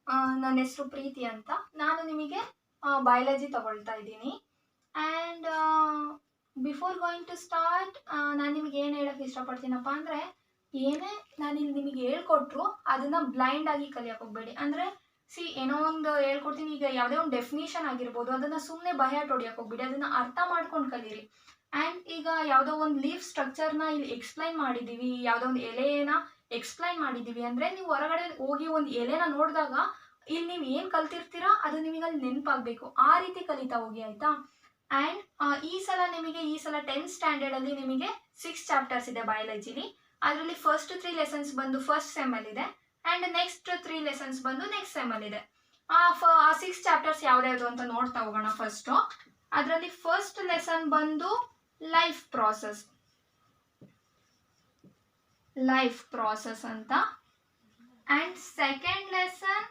ನನ್ನ ಹೆಸರು ಪ್ರೀತಿ ಅಂತ. ನಾನು ನಿಮಗೆ ಬಯಾಲಜಿ ತಗೊಳ್ತಾ ಇದ್ದೀನಿ. And before going to start ನಾನು ನಿಮಗೆ ಏನು ಹೇಳೋಕ್ಕೆ ಇಷ್ಟಪಡ್ತೀನಪ್ಪ ಅಂದರೆ, ಏನೇ ನಾನಿಲ್ಲಿ ನಿಮಗೆ ಹೇಳ್ಕೊಟ್ರು ಅದನ್ನು ಬ್ಲೈಂಡಾಗಿ ಕಲಿಯೋಕೆ ಹೋಗಬೇಡಿ. ಅಂದರೆ ಏನೋ ಒಂದು ಹೇಳ್ಕೊಡ್ತೀನಿ, ಈಗ ಯಾವುದೇ ಒಂದು ಡೆಫಿನೇಷನ್ ಆಗಿರ್ಬೋದು, ಅದನ್ನು ಸುಮ್ಮನೆ ಬಯಾಟ್ ಹೊಡಿಯೋಕೆ ಹೋಗ್ಬೇಡಿ, ಅದನ್ನು ಅರ್ಥ ಮಾಡ್ಕೊಂಡು ಕಲೀರಿ. ಆ್ಯಂಡ್ ಈಗ ಯಾವುದೋ ಒಂದು ಲೀಫ್ ಸ್ಟ್ರಕ್ಚರ್ನ ಇಲ್ಲಿ ಎಕ್ಸ್ಪ್ಲೈನ್ ಮಾಡಿದ್ದೀವಿ, ಯಾವುದೋ ಒಂದು ಎಲೆನ ಎಕ್ಸ್ಪ್ಲೈನ್ ಮಾಡಿದ್ದೀವಿ ಅಂದರೆ, ನೀವು ಹೊರಗಡೆ ಹೋಗಿ ಒಂದು ಎಲೆನ ನೋಡಿದಾಗ ಇಲ್ಲಿ ನೀವು ಏನು ಕಲ್ತಿರ್ತೀರಾ ಅದು ನಿಮಗೆ ಅಲ್ಲಿ ನೆನಪಾಗಬೇಕು. ಆ ರೀತಿ ಕಲಿತಾ ಹೋಗಿ, ಆಯಿತಾ? ಆ್ಯಂಡ್ ಈ ಸಲ 10th ಸ್ಟ್ಯಾಂಡರ್ಡಲ್ಲಿ ನಿಮಗೆ 6 ಚಾಪ್ಟರ್ಸ್ ಇದೆ ಬಯಾಲಜಿಲಿ. ಅದರಲ್ಲಿ ಫಸ್ಟ್ 3 ಲೆಸನ್ಸ್ ಬಂದು ಫಸ್ಟ್ ಸೆಮ್ಮಲ್ಲಿದೆ ಆ್ಯಂಡ್ ನೆಕ್ಸ್ಟ್ 3 ಲೆಸನ್ಸ್ ಬಂದು ನೆಕ್ಸ್ಟ್ ಸೆಮ್ಮಲ್ಲಿದೆ. ಆ 6 ಚಾಪ್ಟರ್ಸ್ ಯಾವ್ದ್ಯಾವುದು ಅಂತ ನೋಡ್ತಾ ಹೋಗೋಣ. ಫಸ್ಟು ಅದರಲ್ಲಿ ಫಸ್ಟ್ ಲೆಸನ್ ಬಂದು ಲೈಫ್ ಪ್ರಾಸೆಸ್ ಅಂತ. And second lesson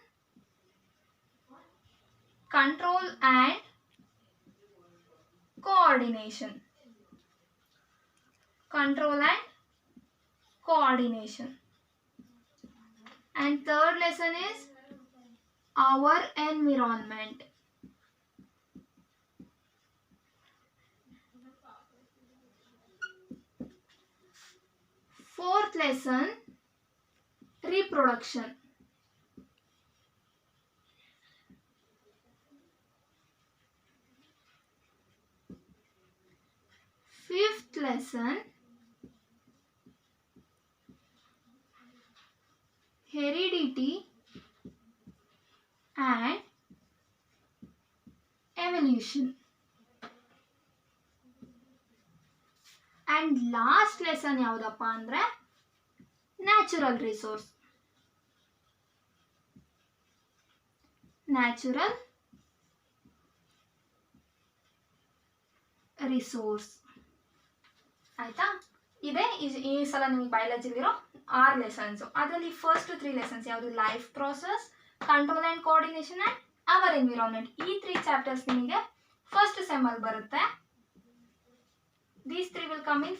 control and coordination. And third lesson is our environment. Fourth lesson reproduction. Fifth lesson heredity and evolution. And last lesson ಯಾವುದಪ್ಪ ಅಂದರೆ ನ್ಯಾಚುರಲ್ ರಿಸೋರ್ಸ್. ಆಯಿತಾ? ಇದೆ ಈ ಸಲ ನಿಮಗೆ ಬಯಾಲಜಿಲಿರೋ 6 ಲೆಸನ್ಸು. ಅದರಲ್ಲಿ ಫಸ್ಟ್ 3 ಲೆಸನ್ಸ್ ಯಾವುದು? Life process, control and coordination and our environment. ಈ 3 ಚಾಪ್ಟರ್ಸ್ ನಿಮಗೆ ಫಸ್ಟ್ ಸೆಮ್ಮಲ್ಲಿ ಬರುತ್ತೆ. These 3 will come in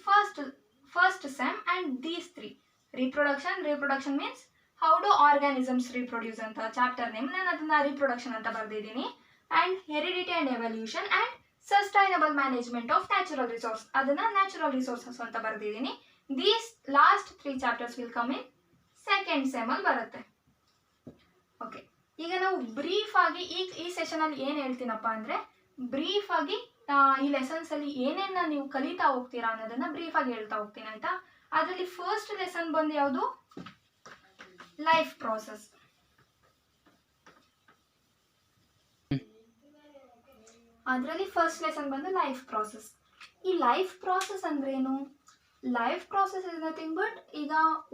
first sem, and these 3 reproduction means how do organisms reproduce ಅಂತ ಚಾಪ್ಟರ್ ನೇಮ್. ನಾನು ಅದನ್ನ ರಿಪ್ರೊಡಕ್ಷನ್ ಅಂತ ಬರೆದಿದ್ದೀನಿ. And heredity and evolution and sustainable management of natural resource, ಅದನ್ನ natural resources ಅಂತ ಬರೆದಿದ್ದೀನಿ. These last 3 chapters will come in second ಸೆಮ್ಮಲ್ಲಿ ಬರುತ್ತೆ. ಓಕೆ, ಈಗ ನಾವು ಬ್ರೀಫ್ ಆಗಿ ಈ ಸೆಷನಲ್ಲಿ ಏನು ಹೇಳ್ತೀನಪ್ಪ ಅಂದರೆ, ಬ್ರೀಫ್ ಆಗಿ ಈ ಲೆಸನ್ಸ್ ಅಲ್ಲಿ ಏನೇನ ನೀವು ಕಲಿತಾ ಹೋಗ್ತೀರಾ ಅನ್ನೋದನ್ನ ಬ್ರೀಫ್ ಆಗಿ ಹೇಳ್ತಾ ಹೋಗ್ತೀನಿ, ಆಯ್ತಾ? ಅದರಲ್ಲಿ ಫಸ್ಟ್ ಲೆಸನ್ ಬಂದು ಯಾವುದು? Life process. ಅದರಲ್ಲಿ ಫಸ್ಟ್ ಲೆಸನ್ ಬಂದು ಲೈಫ್ ಪ್ರಾಸೆಸ್. ಈ ಲೈಫ್ ಪ್ರಾಸೆಸ್ ಅಂದ್ರೇನು? Life process is nothing but, ಈಗ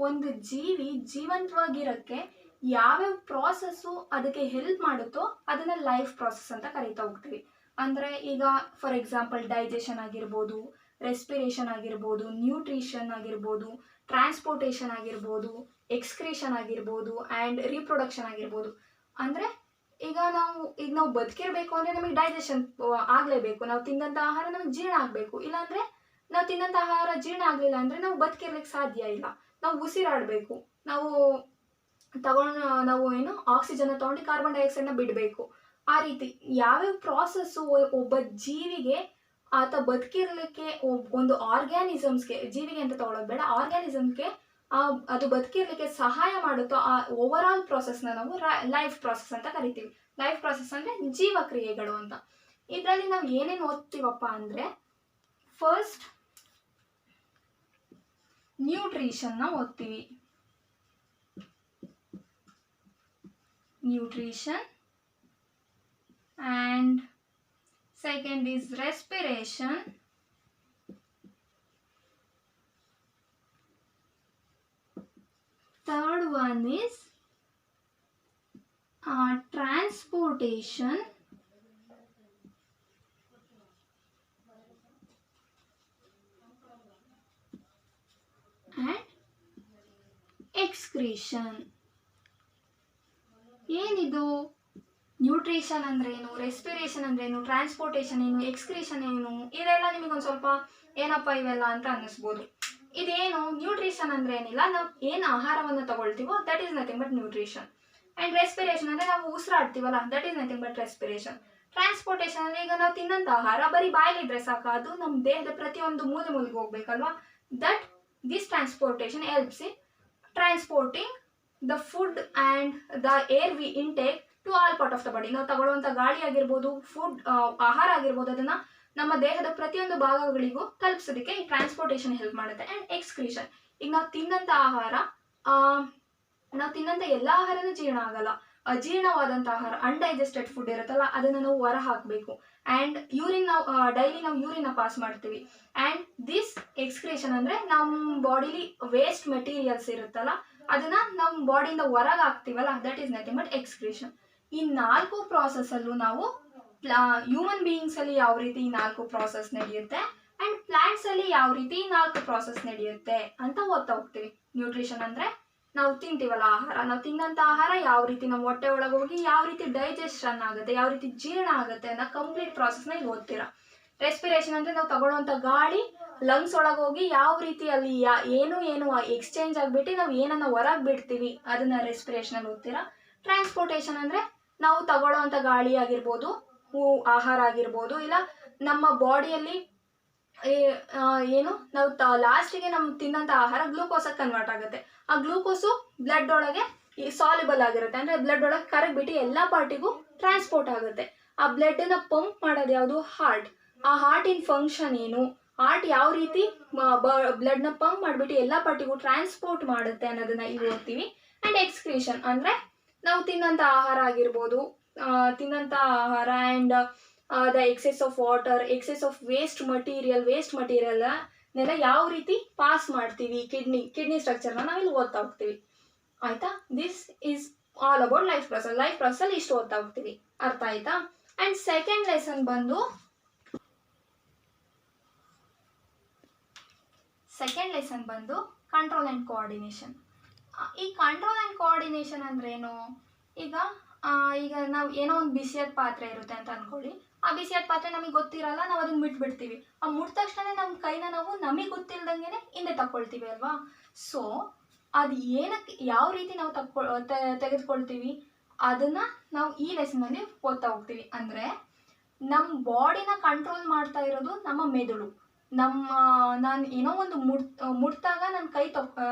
ಒಂದು ಜೀವಿ ಜೀವಂತವಾಗಿರೋಕ್ಕೆ ಯಾವ್ಯಾವ ಪ್ರಾಸೆಸ್ಸು ಅದಕ್ಕೆ ಹೆಲ್ಪ್ ಮಾಡುತ್ತೋ ಅದನ್ನ ಲೈಫ್ ಪ್ರಾಸೆಸ್ ಅಂತ ಕರೀತಾ ಹೋಗ್ತೀವಿ. ಅಂದರೆ ಈಗ ಫಾರ್ ಎಕ್ಸಾಂಪಲ್ ಡೈಜೆಷನ್ ಆಗಿರ್ಬೋದು, ರೆಸ್ಪಿರೇಷನ್ ಆಗಿರ್ಬೋದು, ನ್ಯೂಟ್ರಿಷನ್ ಆಗಿರ್ಬೋದು, ಟ್ರಾನ್ಸ್ಪೋರ್ಟೇಷನ್ ಆಗಿರ್ಬೋದು, ಎಕ್ಸ್ಕ್ರೀಷನ್ ಆಗಿರ್ಬೋದು ಆ್ಯಂಡ್ ರೀಪ್ರೊಡಕ್ಷನ್ ಆಗಿರ್ಬೋದು. ಅಂದರೆ ಈಗ ನಾವು ಬದುಕಿರಬೇಕು ಅಂದರೆ ನಮಗೆ ಡೈಜೆಷನ್ ಆಗಲೇಬೇಕು. ನಾವು ತಿಂದಂಥ ಆಹಾರ ನಮಗೆ ಜೀರ್ಣ ಆಗಬೇಕು. ಇಲ್ಲಾಂದರೆ ನಾವು ತಿಂದಂಥ ಆಹಾರ ಜೀರ್ಣ ಆಗಲಿಲ್ಲ ಅಂದರೆ ನಾವು ಬದುಕಿರ್ಲಿಕ್ಕೆ ಸಾಧ್ಯ ಇಲ್ಲ. ನಾವು ಉಸಿರಾಡಬೇಕು, ನಾವು ಆಕ್ಸಿಜನ್ನ ತೊಗೊಂಡು ಕಾರ್ಬನ್ ಡೈಆಕ್ಸೈಡ್ನ ಬಿಡಬೇಕು. ಆ ರೀತಿ ಯಾವ್ಯಾವ ಪ್ರಾಸೆಸ್ಸು ಒಬ್ಬ ಜೀವಿಗೆ ಆತ ಬದುಕಿರ್ಲಿಕ್ಕೆ, ಒಂದು ಆರ್ಗ್ಯಾನಿಸಮ್ಸ್ಗೆ, ಜೀವಿಗೆ ಅಂತ ತಗೊಳ್ಳೋದು ಬೇಡ, ಆರ್ಗ್ಯಾನಿಸಮ್ಗೆ ಅದು ಬದುಕಿರ್ಲಿಕ್ಕೆ ಸಹಾಯ ಮಾಡುತ್ತೋ ಆ ಓವರ್ ಆಲ್ ಪ್ರಾಸೆಸ್ನ ನಾವು ಲೈಫ್ ಪ್ರಾಸೆಸ್ ಅಂತ ಕರಿತೀವಿ. ಲೈಫ್ ಪ್ರಾಸೆಸ್ ಅಂದರೆ ಜೀವಕ್ರಿಯೆಗಳು ಅಂತ. ಇದರಲ್ಲಿ ನಾವು ಏನೇನು ಓದ್ತೀವಪ್ಪ ಅಂದರೆ, ಫಸ್ಟ್ ನ್ಯೂಟ್ರಿಷನ್ನ ಓದ್ತೀವಿ. Nutrition. And second is respiration. Third one is transportation. And excretion. ಏನಿದು? ನ್ಯೂಟ್ರಿಷನ್ ಅಂದ್ರೇನು, ರೆಸ್ಪಿರೇಷನ್ ಅಂದ್ರೇನು, ಟ್ರಾನ್ಸ್ಪೋರ್ಟೇಷನ್ ಏನು, ಎಕ್ಸ್ಕ್ರೀಷನ್ ಏನು, ಇದೆಲ್ಲ ನಿಮಗೊಂದು ಸ್ವಲ್ಪ ಏನಪ್ಪ ಇವೆಲ್ಲ ಅಂತ ಅನ್ನಿಸ್ಬೋದು. ಇದೇನು ನ್ಯೂಟ್ರಿಷನ್ ಅಂದ್ರೆ ಏನಿಲ್ಲ, ನಾವು ಏನು ಆಹಾರವನ್ನು ತಗೊಳ್ತೀವೋ that is nothing but nutrition. And respiration ಅಂದರೆ ನಾವು ಉಸಿರಾಡ್ತೀವಲ್ಲ, that is nothing but respiration. Transportation ಅಂದರೆ ಈಗ ನಾವು ತಿನ್ನಂಥ ಆಹಾರ ಬರೀ ಬಾಯಲ್ಲಿದ್ರೆ ಸಾಕು, ಅದು ನಮ್ಮ ದೇಹದ ಪ್ರತಿಯೊಂದು ಮೂಲೆಗೆ ಹೋಗ್ಬೇಕಲ್ವಾ. That this transportation helps in transporting the food and the air we intake to all part of the body. ನಾವು ತಗೊಳ್ಳುವಂಥ ಗಾಳಿ ಆಗಿರ್ಬೋದು, ಫುಡ್ ಆಹಾರ ಆಗಿರ್ಬೋದು, ಅದನ್ನು ನಮ್ಮ ದೇಹದ ಪ್ರತಿಯೊಂದು ಭಾಗಗಳಿಗೂ ತಲುಪಿಸೋದಕ್ಕೆ ಈ ಟ್ರಾನ್ಸ್ಪೋರ್ಟೇಷನ್ ಹೆಲ್ಪ್ ಮಾಡುತ್ತೆ. ಆ್ಯಂಡ್ ಎಕ್ಸ್ಕ್ರೀಷನ್, ಈಗ ನಾವು ತಿನ್ನಂಥ ಆಹಾರ, ನಾವು ತಿನ್ನಂಥ ಎಲ್ಲ ಆಹಾರನೂ ಜೀರ್ಣ ಆಗಲ್ಲ. ಅಜೀರ್ಣವಾದಂಥ ಆಹಾರ, ಅನ್ಡೈಜೆಸ್ಟೆಡ್ ಫುಡ್ ಇರುತ್ತಲ್ಲ, ಅದನ್ನು ನಾವು ಹೊರ ಹಾಕಬೇಕು. ಆ್ಯಂಡ್ ಯೂರಿನ್, ನಾವು ಡೈಲಿ ನಾವು ಯೂರಿನ ಪಾಸ್ ಮಾಡ್ತೀವಿ. ಆ್ಯಂಡ್ ದಿಸ್ ಎಕ್ಸ್ಕ್ರೀಷನ್ ಅಂದರೆ ನಮ್ಮ ಬಾಡಿಲಿ ವೇಸ್ಟ್ ಮೆಟೀರಿಯಲ್ಸ್ ಇರುತ್ತಲ್ಲ, ಅದನ್ನು ನಮ್ಮ ಬಾಡಿಯಿಂದ ಹೊರಗೆ ಹಾಕ್ತೀವಲ್ಲ, that is nothing but excretion. ಈ 4 ಪ್ರಾಸೆಸ್ಸಲ್ಲೂ ನಾವು ಹ್ಯೂಮನ್ ಬೀಯಿಂಗ್ಸಲ್ಲಿ ಯಾವ ರೀತಿ ಈ 4 ಪ್ರಾಸೆಸ್ ನಡೆಯುತ್ತೆ ಆ್ಯಂಡ್ ಪ್ಲಾಂಟ್ಸಲ್ಲಿ ಯಾವ ರೀತಿ ಈ 4 ಪ್ರಾಸೆಸ್ ನಡೆಯುತ್ತೆ ಅಂತ ಓದ್ತಾ ಹೋಗ್ತೀವಿ. ನ್ಯೂಟ್ರಿಷನ್ ಅಂದರೆ ನಾವು ತಿಂತೀವಲ್ಲ ಆಹಾರ, ನಾವು ತಿನ್ನಂಥ ಆಹಾರ ಯಾವ ರೀತಿ ನಮ್ಮ ಹೊಟ್ಟೆ ಒಳಗೆ ಹೋಗಿ ಯಾವ ರೀತಿ ಡೈಜೆಷನ್ ಆಗುತ್ತೆ, ಯಾವ ರೀತಿ ಜೀರ್ಣ ಆಗುತ್ತೆ ಅನ್ನೋ ಕಂಪ್ಲೀಟ್ ಪ್ರಾಸೆಸ್ನ ಇಲ್ಲಿ ಓದ್ತೀರಾ. ರೆಸ್ಪಿರೇಷನ್ ಅಂದರೆ ನಾವು ತಗೊಳ್ಳುವಂಥ ಗಾಳಿ ಲಂಗ್ಸ್ ಒಳಗೆ ಹೋಗಿ ಯಾವ ರೀತಿ ಅಲ್ಲಿ ಏನು ಎಕ್ಸ್ಚೇಂಜ್ ಆಗಿಬಿಟ್ಟು ನಾವು ಏನನ್ನ ಹೊರಗೆ ಬಿಡ್ತೀವಿ, ಅದನ್ನು ರೆಸ್ಪಿರೇಷನಲ್ಲಿ ಓದ್ತೀರಾ. ಟ್ರಾನ್ಸ್ಪೋರ್ಟೇಷನ್ ಅಂದರೆ ನಾವು ತಗೊಳ್ಳೋವಂಥ ಗಾಳಿ ಆಗಿರ್ಬೋದು, ಆಹಾರ ಆಗಿರ್ಬೋದು, ಇಲ್ಲ ನಮ್ಮ ಬಾಡಿಯಲ್ಲಿ ಏನು ನಾವು ಲಾಸ್ಟಿಗೆ ನಮ್ಮ ತಿನ್ನಂಥ ಆಹಾರ ಗ್ಲೂಕೋಸಾಗಿ ಕನ್ವರ್ಟ್ ಆಗುತ್ತೆ. ಆ ಗ್ಲೂಕೋಸು ಬ್ಲಡ್ ಒಳಗೆ ಸಾಲ್ಯುಬಲ್ ಆಗಿರುತ್ತೆ, ಅಂದರೆ ಬ್ಲಡ್ ಒಳಗೆ ಕರಗಿಬಿಟ್ಟು ಎಲ್ಲ ಪಾರ್ಟಿಗೂ ಟ್ರಾನ್ಸ್ಪೋರ್ಟ್ ಆಗುತ್ತೆ. ಆ ಬ್ಲಡ್ಡನ್ನು ಪಂಪ್ ಮಾಡೋದು ಯಾವುದು? ಹಾರ್ಟ್. ಆ ಹಾರ್ಟಿನ ಫಂಕ್ಷನ್ ಏನು, ಹಾರ್ಟ್ ಯಾವ ರೀತಿ ಬ್ಲಡ್ನ ಪಂಪ್ ಮಾಡಿಬಿಟ್ಟು ಎಲ್ಲ ಪಾರ್ಟಿಗೂ ಟ್ರಾನ್ಸ್ಪೋರ್ಟ್ ಮಾಡುತ್ತೆ ಅನ್ನೋದನ್ನ ಇಲ್ಲಿ ಓದ್ತೀವಿ. ಆ್ಯಂಡ್ ಎಕ್ಸ್ಕ್ರೀಷನ್ ಅಂದರೆ ನಾವು ತಿನ್ನಂಥ ಆಹಾರ ಆಗಿರ್ಬೋದು, and the excess of water, excess of waste ಮಟೀರಿಯಲ್ನೆಲ್ಲ ಯಾವ ರೀತಿ ಪಾಸ್ ಮಾಡ್ತೀವಿ, ಕಿಡ್ನಿ ಸ್ಟ್ರಕ್ಚರ್ನ ನಾವಿಲ್ಲಿ ಓದ್ತಾ ಹೋಗ್ತೀವಿ. ಆಯಿತಾ? This is all about life ಪ್ರಾಸೆಸ್ಸಲ್ಲಿ ಇಷ್ಟು ಓದ್ತಾ ಹೋಗ್ತೀವಿ. ಅರ್ಥ ಆಯ್ತಾ? ಆ್ಯಂಡ್ ಸೆಕೆಂಡ್ ಲೆಸನ್ ಬಂದು ಕಂಟ್ರೋಲ್ ಆ್ಯಂಡ್ ಕೋಆರ್ಡಿನೇಷನ್. ಈ ಕಂಟ್ರೋಲ್ ಆ್ಯಂಡ್ ಕೋಆರ್ಡಿನೇಷನ್ ಅಂದ್ರೇನು? ಈಗ ನಾವು ಏನೋ ಒಂದು ಬಿಸಿಯಾದ ಪಾತ್ರೆ ಇರುತ್ತೆ ಅಂತ ಅಂದ್ಕೊಳ್ಳಿ. ಆ ಬಿಸಿಯಾದ ಪಾತ್ರೆ ನಮಗೆ ಗೊತ್ತಿರಲ್ಲ, ನಾವು ಅದನ್ನು ಮುಟ್ಬಿಡ್ತೀವಿ. ಆ ಮುಟ್ಟ ತಕ್ಷಣ ನಮ್ಮ ಕೈನ ನಾವು ನಮಗೆ ಗೊತ್ತಿಲ್ದಂಗೆ ಹಿಂದೆ ತಗೊಳ್ತೀವಿ ಅಲ್ವಾ. ಸೊ ಅದು ಏನಕ್ಕೆ, ಯಾವ ರೀತಿ ನಾವು ತೆಗೆದುಕೊಳ್ತೀವಿ ಅದನ್ನು ನಾವು ಈ ಲೆಸನ್ನಲ್ಲಿ ಓದ್ತಾ ಹೋಗ್ತೀವಿ. ಅಂದರೆ ನಮ್ಮ ಬಾಡಿನ ಕಂಟ್ರೋಲ್ ಮಾಡ್ತಾ ಇರೋದು ನಮ್ಮ ಮೆದುಳು. ನಾನು ಏನೋ ಒಂದು ಮುಟ್ಟಾಗ ನನ್ನ ಕೈ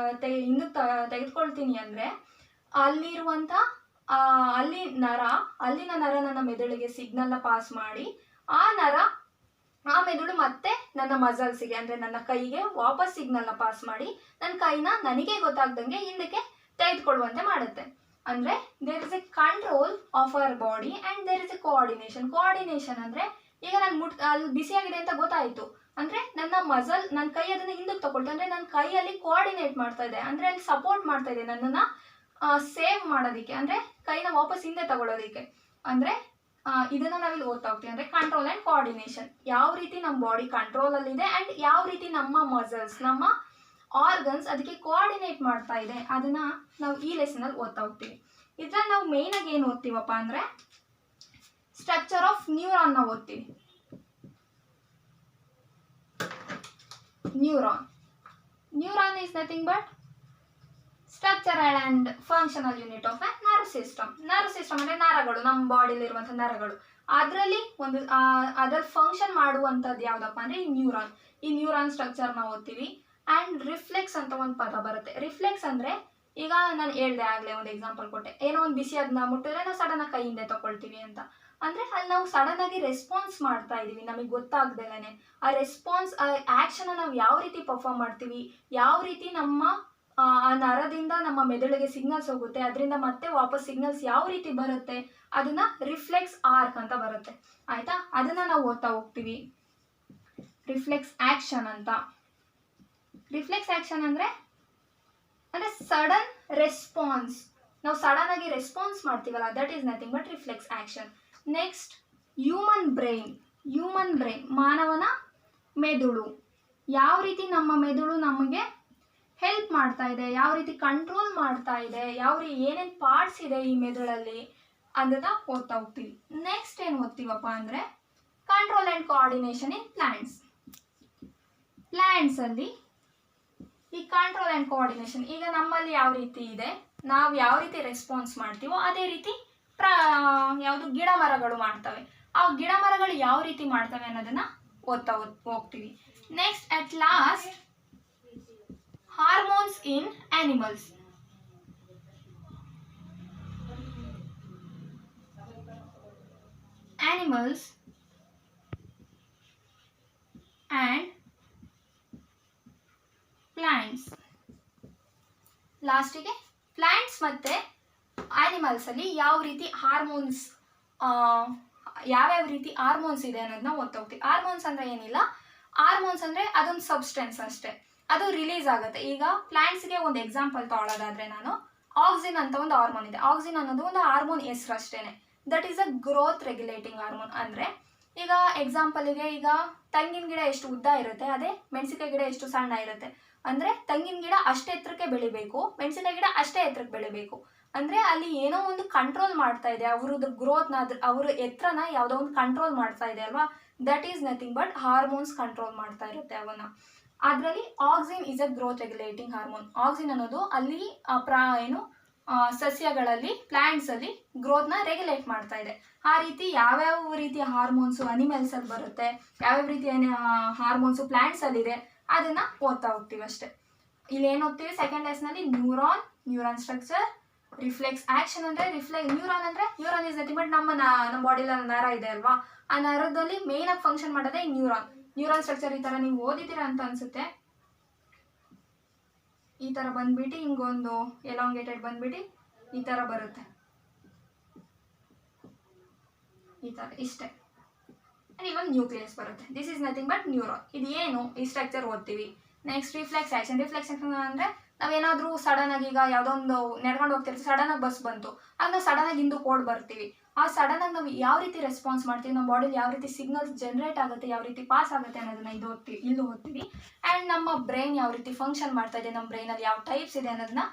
ಹಿಂದಕ್ಕೆ ತೆಗೆದುಕೊಳ್ತೀನಿ ಅಂದರೆ ಅಲ್ಲಿನ ನರ ನನ್ನ ಮೆದುಳಿಗೆ ಸಿಗ್ನಲ್ನ ಪಾಸ್ ಮಾಡಿ ಆ ಮೆದುಳು ಮತ್ತೆ ನನ್ನ ಮಸಲ್ಸಿಗೆ, ಅಂದರೆ ನನ್ನ ಕೈಗೆ ವಾಪಸ್ ಸಿಗ್ನಲ್ನ ಪಾಸ್ ಮಾಡಿ ನನ್ನ ಕೈನ ನನಗೆ ಗೊತ್ತಾಗ್ದಂಗೆ ಹಿಂದಕ್ಕೆ ತೆಗೆದುಕೊಳ್ಳುವಂತೆ ಮಾಡುತ್ತೆ. ಅಂದರೆ there is a control of our body and there is a coordination ಅಂದರೆ ಈಗ ನಾನು ಅಲ್ಲಿ ಬಿಸಿಯಾಗಿದೆ ಅಂತ ಗೊತ್ತಾಯಿತು ಅಂದರೆ ನನ್ನ ಕೈ ಅದನ್ನು ಹಿಂದಕ್ಕೆ ತಗೊಳ್ತಾ, ಅಂದರೆ ನನ್ನ ಕೈಯಲ್ಲಿ ಕೋಆರ್ಡಿನೇಟ್ ಮಾಡ್ತಾ ಇದೆ, ಅಂದರೆ ಅಲ್ಲಿ ಸಪೋರ್ಟ್ ಮಾಡ್ತಾ ಇದೆ ನನ್ನನ್ನು ಸೇವ್ ಮಾಡೋದಕ್ಕೆ, ಅಂದರೆ ಕೈನ ವಾಪಸ್ ಹಿಂದೆ ತಗೊಳ್ಳೋದಕ್ಕೆ. ಅಂದರೆ ಇದನ್ನು ನಾವಿಲ್ಲಿ ಓದ್ತಾ ಹೋಗ್ತೀವಿ. ಅಂದರೆ ಕಂಟ್ರೋಲ್ ಆ್ಯಂಡ್ ಕೋಆರ್ಡಿನೇಷನ್, ಯಾವ ರೀತಿ ನಮ್ಮ ಬಾಡಿ ಕಂಟ್ರೋಲಲ್ಲಿದೆ ಆ್ಯಂಡ್ ಯಾವ ರೀತಿ ನಮ್ಮ ಮಸಲ್ಸ್, ನಮ್ಮ ಆರ್ಗನ್ಸ್ ಅದಕ್ಕೆ ಕೋಆರ್ಡಿನೇಟ್ ಮಾಡ್ತಾ ಇದೆ, ಅದನ್ನು ನಾವು ಈ ಲೆಸನಲ್ಲಿ ಓದ್ತಾ ಹೋಗ್ತೀವಿ. ಇದರಲ್ಲಿ ನಾವು ಮೇಯ್ನಾಗಿ ಏನು ಓದ್ತೀವಪ್ಪ ಅಂದರೆ ಸ್ಟ್ರಕ್ಚರ್ ಆಫ್ ನ್ಯೂರಾನ್ನ ಓದ್ತೀವಿ. Neuron is nothing but structural and functional unit of A nerve system. ಅಂದರೆ ನರಗಳು, ನಮ್ಮ ಬಾಡಿಲಿರುವಂಥ ನರಗಳು. ಅದರಲ್ಲಿ ಫಂಕ್ಷನ್ ಮಾಡುವಂಥದ್ದು ಯಾವುದಪ್ಪ ಅಂದರೆ ಈ ನ್ಯೂರಾನ್ ಸ್ಟ್ರಕ್ಚರ್ನ ಓದ್ತೀವಿ. ಆ್ಯಂಡ್ ರಿಫ್ಲೆಕ್ಸ್ ಅಂತ ಒಂದು ಪದ ಬರುತ್ತೆ. ರಿಫ್ಲೆಕ್ಸ್ ಅಂದರೆ ಈಗ ನಾನು ಹೇಳ್ದೆ ಆಗಲೇ ಒಂದು ಎಕ್ಸಾಂಪಲ್ ಕೊಟ್ಟೆ, ಏನೋ ಒಂದು ಬಿಸಿ ಅದನ್ನ ಮುಟ್ಟಿದ್ರೆ ನಾವು ಸಡನ್ನಾಗಿ ಕೈ ಹಿಂದೆ ತಗೊಳ್ತೀವಿ ಅಂತ. ಅಂದರೆ ಅಲ್ಲಿ ನಾವು ಸಡನ್ನಾಗಿ ರೆಸ್ಪಾನ್ಸ್ ಮಾಡ್ತಾ ಇದ್ದೀವಿ ನಮಗೆ ಗೊತ್ತಾಗ್ದೇನೆ. ಆ ರೆಸ್ಪಾನ್ಸ್, ಆ ಆ್ಯಕ್ಷನ್ನ ನಾವು ಯಾವ ರೀತಿ ಪರ್ಫಾರ್ಮ್ ಮಾಡ್ತೀವಿ, ಯಾವ ರೀತಿ ನಮ್ಮ ಆ ನರದಿಂದ ನಮ್ಮ ಮೆದುಳಿಗೆ ಸಿಗ್ನಲ್ಸ್ ಹೋಗುತ್ತೆ, ಅದರಿಂದ ಮತ್ತೆ ವಾಪಸ್ ಸಿಗ್ನಲ್ಸ್ ಯಾವ ರೀತಿ ಬರುತ್ತೆ, ಅದನ್ನು ರಿಫ್ಲೆಕ್ಸ್ ಆರ್ಕ್ ಅಂತ ಬರುತ್ತೆ. ಆಯಿತಾ? ಅದನ್ನು ನಾವು ಓದ್ತಾ ಹೋಗ್ತೀವಿ. ರಿಫ್ಲೆಕ್ಸ್ ಆ್ಯಕ್ಷನ್ ಅಂತ. ರಿಫ್ಲೆಕ್ಸ್ ಆ್ಯಕ್ಷನ್ ಅಂದರೆ ಸಡನ್ ರೆಸ್ಪಾನ್ಸ್, ನಾವು ಸಡನ್ ಆಗಿ ರೆಸ್ಪಾನ್ಸ್ ಮಾಡ್ತೀವಲ್ಲ, that is nothing but reflex action. Next human brain, ಮಾನವನ ಮೆದುಳು. ಯಾವ ರೀತಿ ನಮ್ಮ ಮೆದುಳು ನಮಗೆ ಹೆಲ್ಪ್ ಮಾಡ್ತಾ ಇದೆ, ಯಾವ ರೀತಿ ಕಂಟ್ರೋಲ್ ಮಾಡ್ತಾ ಇದೆ, ಏನೇನು ಪಾರ್ಟ್ಸ್ ಇದೆ ಈ ಮೆದುಳಲ್ಲಿ ಅದನ್ನು ಓದ್ತಾ ಹೋಗ್ತೀವಿ. ನೆಕ್ಸ್ಟ್ ಏನು ಓದ್ತೀವಪ್ಪ ಅಂದರೆ ಕಂಟ್ರೋಲ್ ಆ್ಯಂಡ್ ಕೋಆರ್ಡಿನೇಷನ್ ಇನ್ ಪ್ಲ್ಯಾಂಟ್ಸಲ್ಲಿ ಈ ಕಂಟ್ರೋಲ್ ಆ್ಯಂಡ್ ಕೋಆರ್ಡಿನೇಷನ್ ಈಗ ನಮ್ಮಲ್ಲಿ ಯಾವ ರೀತಿ ಇದೆ, ನಾವು ಯಾವ ರೀತಿ ರೆಸ್ಪಾನ್ಸ್ ಮಾಡ್ತೀವೋ ಅದೇ ರೀತಿ ಯಾವುದು ಗಿಡ ಮರಗಳು ಮಾಡ್ತವೆ. ಆ ಗಿಡ ಮರಗಳು ಯಾವ ರೀತಿ ಮಾಡ್ತವೆ ಅನ್ನೋದನ್ನ ಓದ್ತಾ ಹೋಗ್ತೀವಿ. Next at last hormones in animals. Animals and plants. ಲಾಸ್ಟಿಗೆ ಪ್ಲಾಂಟ್ಸ್ ಮತ್ತೆ ಆನಿಮಲ್ಸ್ ಅಲ್ಲಿ ಯಾವ ರೀತಿ ಹಾರ್ಮೋನ್ಸ್ ಯಾವ್ಯಾವ ರೀತಿ ಹಾರ್ಮೋನ್ಸ್ ಇದೆ ಅನ್ನೋದನ್ನ ಓದ್ತಾ ಹೋಗ್ತೀವಿ. ಹಾರ್ಮೋನ್ಸ್ ಅಂದ್ರೆ ಏನಿಲ್ಲ, ಹಾರ್ಮೋನ್ಸ್ ಅಂದ್ರೆ ಅದೊಂದು ಸಬ್ಸ್ಟೆನ್ಸ್ ಅಷ್ಟೇ, ಅದು ರಿಲೀಸ್ ಆಗುತ್ತೆ. ಈಗ ಪ್ಲಾಂಟ್ಸ್ಗೆ ಒಂದು ಎಕ್ಸಾಂಪಲ್ ತಗೊಳ್ಳೋದಾದ್ರೆ ನಾನು ಆಕ್ಸಿನ್ ಅಂತ ಒಂದು ಹಾರ್ಮೋನ್ ಇದೆ. ಆಕ್ಸಿನ್ ಅನ್ನೋದು ಒಂದು ಹಾರ್ಮೋನ್ ಹೆಸರು ಅಷ್ಟೇನೆ. That is a growth regulating hormone. ಅಂದರೆ ಈಗ ಎಕ್ಸಾಂಪಲಿಗೆ ಈಗ ತೆಂಗಿನ ಗಿಡ ಎಷ್ಟು ಉದ್ದ ಇರುತ್ತೆ, ಅದೇ ಮೆಣಸಿನಕಾಯಿ ಗಿಡ ಎಷ್ಟು ಸಣ್ಣ ಇರುತ್ತೆ. ಅಂದರೆ ತೆಂಗಿನ ಗಿಡ ಅಷ್ಟೇ ಎತ್ತರಕ್ಕೆ ಬೆಳಿಬೇಕು, ಮೆಣಸಿನಕಾಯಿ ಗಿಡ ಅಷ್ಟೇ ಎತ್ತರಕ್ಕೆ ಬೆಳಿಬೇಕು. ಅಂದರೆ ಅಲ್ಲಿ ಏನೋ ಒಂದು ಕಂಟ್ರೋಲ್ ಮಾಡ್ತಾ ಇದೆ, ಅವ್ರದ್ದು ಗ್ರೋತ್ನ, ಅವ್ರ ಎತ್ತರನ ಯಾವುದೋ ಒಂದು ಕಂಟ್ರೋಲ್ ಮಾಡ್ತಾ ಇದೆ ಅಲ್ವಾ. That is nothing but hormones control ಮಾಡ್ತಾ ಇರುತ್ತೆ ಅವನ್ನ. ಅದರಲ್ಲಿ auxin is a growth regulating hormone. Auxin ಅನ್ನೋದು ಅಲ್ಲಿ ಸಸ್ಯಗಳಲ್ಲಿ ಪ್ಲಾಂಟ್ಸ್ ಅಲ್ಲಿ ಗ್ರೋತ್ನ ರೆಗ್ಯುಲೇಟ್ ಮಾಡ್ತಾ ಇದೆ. ಆ ರೀತಿ ಯಾವ್ಯಾವ ರೀತಿಯ ಹಾರ್ಮೋನ್ಸು ಅನಿಮಲ್ಸ್ ಅಲ್ಲಿ ಬರುತ್ತೆ, ಯಾವ್ಯಾವ ರೀತಿಯ ಹಾರ್ಮೋನ್ಸು ಪ್ಲಾಂಟ್ಸ್ ಅಲ್ಲಿ ಇದೆ ಅದನ್ನ ಓದ್ತಾ ಹೋಗ್ತೀವಿ ಅಷ್ಟೇ. ಇಲ್ಲಿ ಏನು ಓದ್ತೀವಿ ಸೆಕೆಂಡ್ ಲೆಸನಲ್ಲಿ ನ್ಯೂರಾನ್ ಸ್ಟ್ರಕ್ಚರ್, ರಿಫ್ಲೆಕ್ಸ್ ಆಕ್ಷನ್ ಅಂದ್ರೆ ನ್ಯೂರಾನ್ ಇಸ್ ನಥಿಂಗ್ ಬಟ್ ನಮ್ಮ ಬಾಡಿಲಿ ನರ ಇದೆ ಅಲ್ವಾ, ಆ ನರದಲ್ಲಿ ಮೇನ್ ಆಗಿ ಫಂಕ್ಷನ್ ಮಾಡೋದೇ ನ್ಯೂರಾನ್ ಸ್ಟ್ರಕ್ಚರ್. ಈ ತರ ನೀವು ಓದಿದ್ದೀರಾ ಅಂತ ಅನ್ಸುತ್ತೆ. ಈ ತರ ಬಂದ್ಬಿಟ್ಟು ಹಿಂಗೊಂದು ಎಲಾಂಗೇಟೆಡ್ ಬಂದ್ಬಿಟ್ಟು ಈ ತರ ಬರುತ್ತೆ, ಈ ತರ ಇಷ್ಟೇ. ಇಲ್ಲೊಂದು ನ್ಯೂಕ್ಲಿಯಸ್ ಬರುತ್ತೆ. This is nothing but neuron. ಇದು ಏನು ಈ ಸ್ಟ್ರಕ್ಚರ್ ಓದ್ತೀವಿ. ನೆಕ್ಸ್ಟ್ ರಿಫ್ಲೆಕ್ಸ್ ಆಕ್ಷನ್ ಅಂದ್ರೆ ನಾವೇನಾದ್ರೂ ಸಡನ್ ಆಗಿ ಈಗ ಯಾವುದೋ ಒಂದು ನಡ್ಕೊಂಡು ಹೋಗ್ತಿರ್ತೀವಿ, ಸಡನ್ ಆಗಿ ಬಸ್ ಬಂತು, ಆಗ ನಾವು ಸಡನ್ ಆಗಿ ಹಿಂದಕ್ಕೆ ಓಡ್ ಬರ್ತೀವಿ. ಆ ಸಡನ್ ಆಗಿ ನಾವು ಯಾವ ರೀತಿ ರೆಸ್ಪಾನ್ಸ್ ಮಾಡ್ತೀವಿ, ನಮ್ಮ ಬಾಡಿಲಿ ಯಾವ ರೀತಿ ಸಿಗ್ನಲ್ಸ್ ಜನರೇಟ್ ಆಗುತ್ತೆ, ಯಾವ ರೀತಿ ಪಾಸ್ ಆಗುತ್ತೆ ಅನ್ನೋದನ್ನ ಇಲ್ಲಿ ಓದ್ತೀವಿ. ಆ್ಯಂಡ್ ನಮ್ಮ ಬ್ರೈನ್ ಯಾವ ರೀತಿ ಫಂಕ್ಷನ್ ಮಾಡ್ತಾ ಇದೆ, ನಮ್ಮ ಬ್ರೈನಲ್ಲಿ ಯಾವ ಟೈಪ್ಸ್ ಇದೆ ಅನ್ನೋದನ್ನ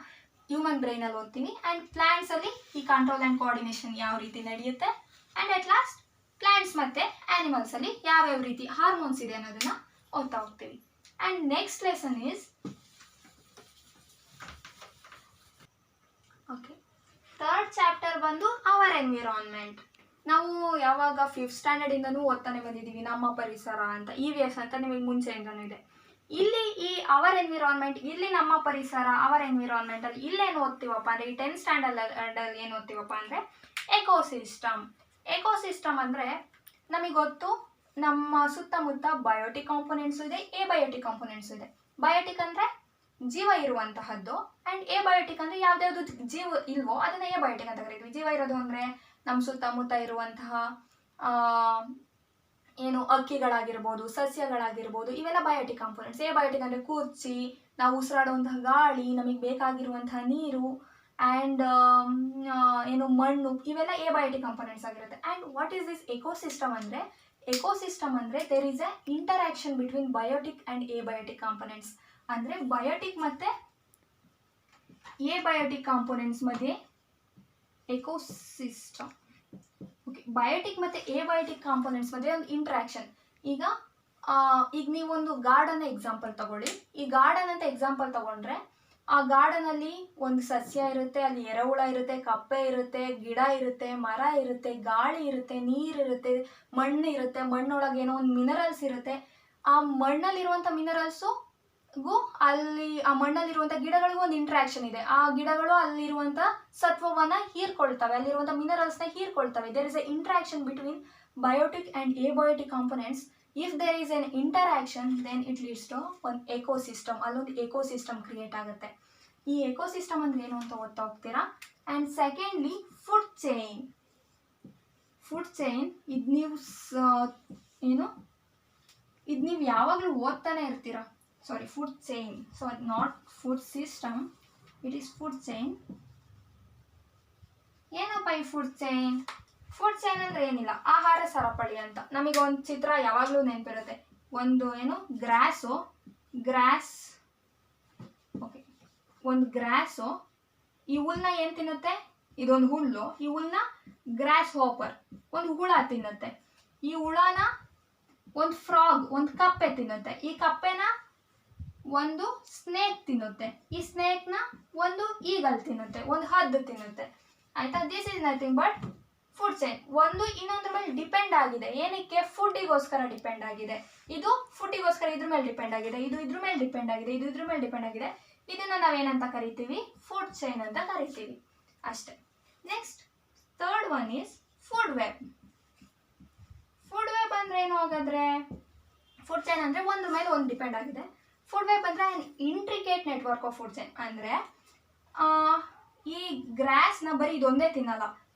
ಹ್ಯೂಮನ್ ಬ್ರೈನಲ್ಲಿ ಓದ್ತೀವಿ. ಆ್ಯಂಡ್ ಪ್ಲಾಂಟ್ಸ್ ಅಲ್ಲಿ ಈ ಕಂಟ್ರೋಲ್ ಆ್ಯಂಡ್ ಕೋಆರ್ಡಿನೇಷನ್ ಯಾವ ರೀತಿ ನಡೆಯುತ್ತೆ. ಆ್ಯಂಡ್ ಅಟ್ ಲಾಸ್ಟ್ ಪ್ಲಾಂಟ್ಸ್ ಮತ್ತೆ ಆನಿಮಲ್ಸ್ ಅಲ್ಲಿ ಯಾವ್ಯಾವ ರೀತಿ ಹಾರ್ಮೋನ್ಸ್ ಇದೆ ಅನ್ನೋದನ್ನ ಓದ್ತಾ ಹೋಗ್ತೀವಿ. And next lesson is third chapter ಬಂದು ಅವರ್ ಎನ್ವಿರಾನ್ಮೆಂಟ್. ನಾವು ಯಾವಾಗ 5th ಸ್ಟ್ಯಾಂಡರ್ಡ್ ಇಂದನೂ ಓದ್ತಾನೆ ಬಂದಿದ್ದೀವಿ ನಮ್ಮ ಪರಿಸರ ಅಂತ, EVS ಅಂತ ನಿಮಗೆ ಮುಂಚೆಯಿಂದನೂ ಇದೆ. ಇಲ್ಲಿ ಈ ಅವರ್ ಎನ್ವಿರಾನ್ಮೆಂಟ್, ಇಲ್ಲಿ ನಮ್ಮ ಪರಿಸರ ಅವರ್ ಎನ್ವಿರಾನ್ಮೆಂಟ್ ಅಲ್ಲಿ ಇಲ್ಲೇನು ಓದ್ತೀವಪ್ಪ ಅಂದರೆ ಈ 10th ಸ್ಟ್ಯಾಂಡರ್ಡ್ ಅಲ್ಲಿ ಏನು ಓದ್ತೀವಪ್ಪ ಅಂದರೆ ಎಕೋಸಿಸ್ಟಮ್ ಅಂದರೆ ನಮಗೆ ಗೊತ್ತು, ನಮ್ಮ ಸುತ್ತಮುತ್ತ ಬಯೋಟಿಕ್ ಕಾಂಪೊನೆಂಟ್ಸ್ ಇದೆ, ಎಬಯೋಟಿಕ್ ಕಾಂಪೊನೆಂಟ್ಸ್ ಇದೆ. ಬಯೋಟಿಕ್ ಅಂದರೆ ಜೀವ ಇರುವಂತಹದ್ದು, ಆ್ಯಂಡ್ ಎಬಯೋಟಿಕ್ ಅಂದರೆ ಯಾವ್ದಾವ್ದು ಜೀವ ಇಲ್ವೋ ಅದನ್ನ ಎಬಯೋಟಿಕ್ ಅಂತ ಕರಿತೀವಿ. ಜೀವ ಇರೋದು ಅಂದರೆ ನಮ್ಮ ಸುತ್ತಮುತ್ತ ಇರುವಂತಹ ಏನು ಅಕ್ಕಿಗಳಾಗಿರ್ಬೋದು, ಸಸ್ಯಗಳಾಗಿರ್ಬೋದು, ಇವೆಲ್ಲ ಬಯೋಟಿಕ್ ಕಾಂಪೊನೆಂಟ್ಸ್. ಎಬಯೋಟಿಕ್ ಅಂದರೆ ಕುರ್ಚಿ, ನಾವು ಉಸಿರಾಡುವಂತಹ ಗಾಳಿ, ನಮಗೆ ಬೇಕಾಗಿರುವಂತಹ ನೀರು, ಆ್ಯಂಡ್ ಏನು ಮಣ್ಣು, ಇವೆಲ್ಲ ಎಬಯೋಟಿಕ್ ಕಾಂಪೊನೆಂಟ್ಸ್ ಆಗಿರುತ್ತೆ. And what is this ecosystem ಅಂದರೆ there is a interaction between biotic and abiotic components. ಅಂದರೆ ಬಯೋಟಿಕ್ ಮತ್ತು ಎಬಯೋಟಿಕ್ ಕಾಂಪೊನೆಂಟ್ಸ್ ಮಧ್ಯೆ ಎಕೋಸಿಸ್ಟಮ್. ಓಕೆ, ಬಯೋಟಿಕ್ ಮತ್ತು ಎಬಯೋಟಿಕ್ ಕಾಂಪೊನೆಂಟ್ಸ್ ಮಧ್ಯೆ ಒಂದು ಇಂಟ್ರಾಕ್ಷನ್. ಈಗ ನೀವೊಂದು ಗಾರ್ಡನ್ ಎಕ್ಸಾಂಪಲ್ ತಗೊಳ್ಳಿ. ಈ ಗಾರ್ಡನ್ ಅಂತ ಎಕ್ಸಾಂಪಲ್ ತಗೊಂಡ್ರೆ ಆ ಗಾರ್ಡನಲ್ಲಿ ಒಂದು ಸಸ್ಯ ಇರುತ್ತೆ, ಅಲ್ಲಿ ಎರೆಹುಳ ಇರುತ್ತೆ, ಕಪ್ಪೆ ಇರುತ್ತೆ, ಗಿಡ ಇರುತ್ತೆ, ಮರ ಇರುತ್ತೆ, ಗಾಳಿ ಇರುತ್ತೆ, ನೀರಿರುತ್ತೆ, ಮಣ್ಣು ಇರುತ್ತೆ, ಮಣ್ಣೊಳಗೆ ಏನೋ ಒಂದು ಮಿನರಲ್ಸ್ ಇರುತ್ತೆ. ಆ ಮಣ್ಣಲ್ಲಿರುವಂಥ ಮಿನರಲ್ಸುಗೂ ಅಲ್ಲಿ ಆ ಮಣ್ಣಲ್ಲಿರುವಂಥ ಗಿಡಗಳಿಗೂ ಒಂದು ಇಂಟ್ರಾಕ್ಷನ್ ಇದೆ. ಆ ಗಿಡಗಳು ಅಲ್ಲಿರುವಂಥ ಸತ್ವವನ್ನು ಹೀರ್ಕೊಳ್ತವೆ, ಅಲ್ಲಿರುವಂಥ ಮಿನರಲ್ಸ್ನ ಹೀರ್ಕೊಳ್ತವೆ. There is a interaction between biotic and abiotic components. If there is an interaction then it leads to ಒಂದು ಎಕೋಸಿಸ್ಟಮ್. ಅಲ್ಲೊಂದು ಎಕೋಸಿಸ್ಟಮ್ ಕ್ರಿಯೇಟ್ ಆಗುತ್ತೆ. ಈ ಎಕೋಸಿಸ್ಟಮ್ ಅಂದ್ರೆ ಏನು ಅಂತ ಓದ್ತಾ ಹೋಗ್ತೀರಾ. ಆ್ಯಂಡ್ ಸೆಕೆಂಡ್ಲಿ ಫುಡ್ ಚೈನ್ ಇದು ನೀವು ಯಾವಾಗಲೂ ಓದ್ತಾನೆ ಇರ್ತೀರಾ. Sorry, food chain, so not food system, it is food chain. ಏನಪ್ಪ ಈ ಫುಡ್ ಚೈನ್ ಅಂದರೆ ಏನಿಲ್ಲ, ಆಹಾರ ಸರಪಳಿ ಅಂತ. ನಮಗೆ ಒಂದು ಚಿತ್ರ ಯಾವಾಗಲೂ ನೆನಪಿರುತ್ತೆ. ಒಂದು ಗ್ರಾಸು ಈ ಹುಲ್ಲನ್ನ ಏನು ತಿನ್ನುತ್ತೆ, ಇದೊಂದು ಹುಲ್ಲು, ಈ ಹುಲ್ಲನ್ನ ಗ್ರಾಸ್ ಹಾಪರ್ ಒಂದು ಹುಳ ತಿನ್ನುತ್ತೆ. ಈ ಹುಳನ ಒಂದು ಫ್ರಾಗ್, ಒಂದು ಕಪ್ಪೆ ತಿನ್ನುತ್ತೆ. ಈ ಕಪ್ಪೆನ ಒಂದು ಸ್ನೇಕ್ ತಿನ್ನುತ್ತೆ, ಈ ಸ್ನೇಕ್ನ ಒಂದು ಈಗಲ್ ತಿನ್ನುತ್ತೆ, ಒಂದು ಹದ್ದು ತಿನ್ನುತ್ತೆ. ಆಯಿತಾ? This is nothing but food chain. ಒಂದು ಇನ್ನೊಂದ್ರ ಮೇಲೆ ಡಿಪೆಂಡ್ ಆಗಿದೆ. ಏನಕ್ಕೆ? ಫುಡ್ಡಿಗೋಸ್ಕರ ಡಿಪೆಂಡ್ ಆಗಿದೆ. ಇದು ಫುಡ್ಡಿಗೋಸ್ಕರ ಇದ್ರ ಮೇಲೆ ಡಿಪೆಂಡ್ ಆಗಿದೆ, ಇದು ಇದ್ರ ಮೇಲೆ ಡಿಪೆಂಡ್ ಆಗಿದೆ, ಇದು ಇದ್ರ ಮೇಲೆ ಡಿಪೆಂಡ್ ಆಗಿದೆ. ಇದನ್ನು ನಾವೇನಂತ ಕರಿತೀವಿ? ಫುಡ್ ಚೈನ್ ಅಂತ ಕರಿತೀವಿ ಅಷ್ಟೇ. Next third one is food web. Food web ಅಂದರೆ ಏನು ಹಾಗಾದರೆ? ಫುಡ್ ಚೈನ್ ಅಂದರೆ ಒಂದ್ರ ಮೇಲೆ ಒಂದು ಡಿಪೆಂಡ್ ಆಗಿದೆ. ಫುಡ್ ವೆಬ್ ಅಂದರೆ intricate network of food chain. ಅಂದರೆ ಈ ಗ್ರಾಸ್ನ ಬರೀ ಇದೊಂದೇ ತಿನ್ನಲ್ಲ,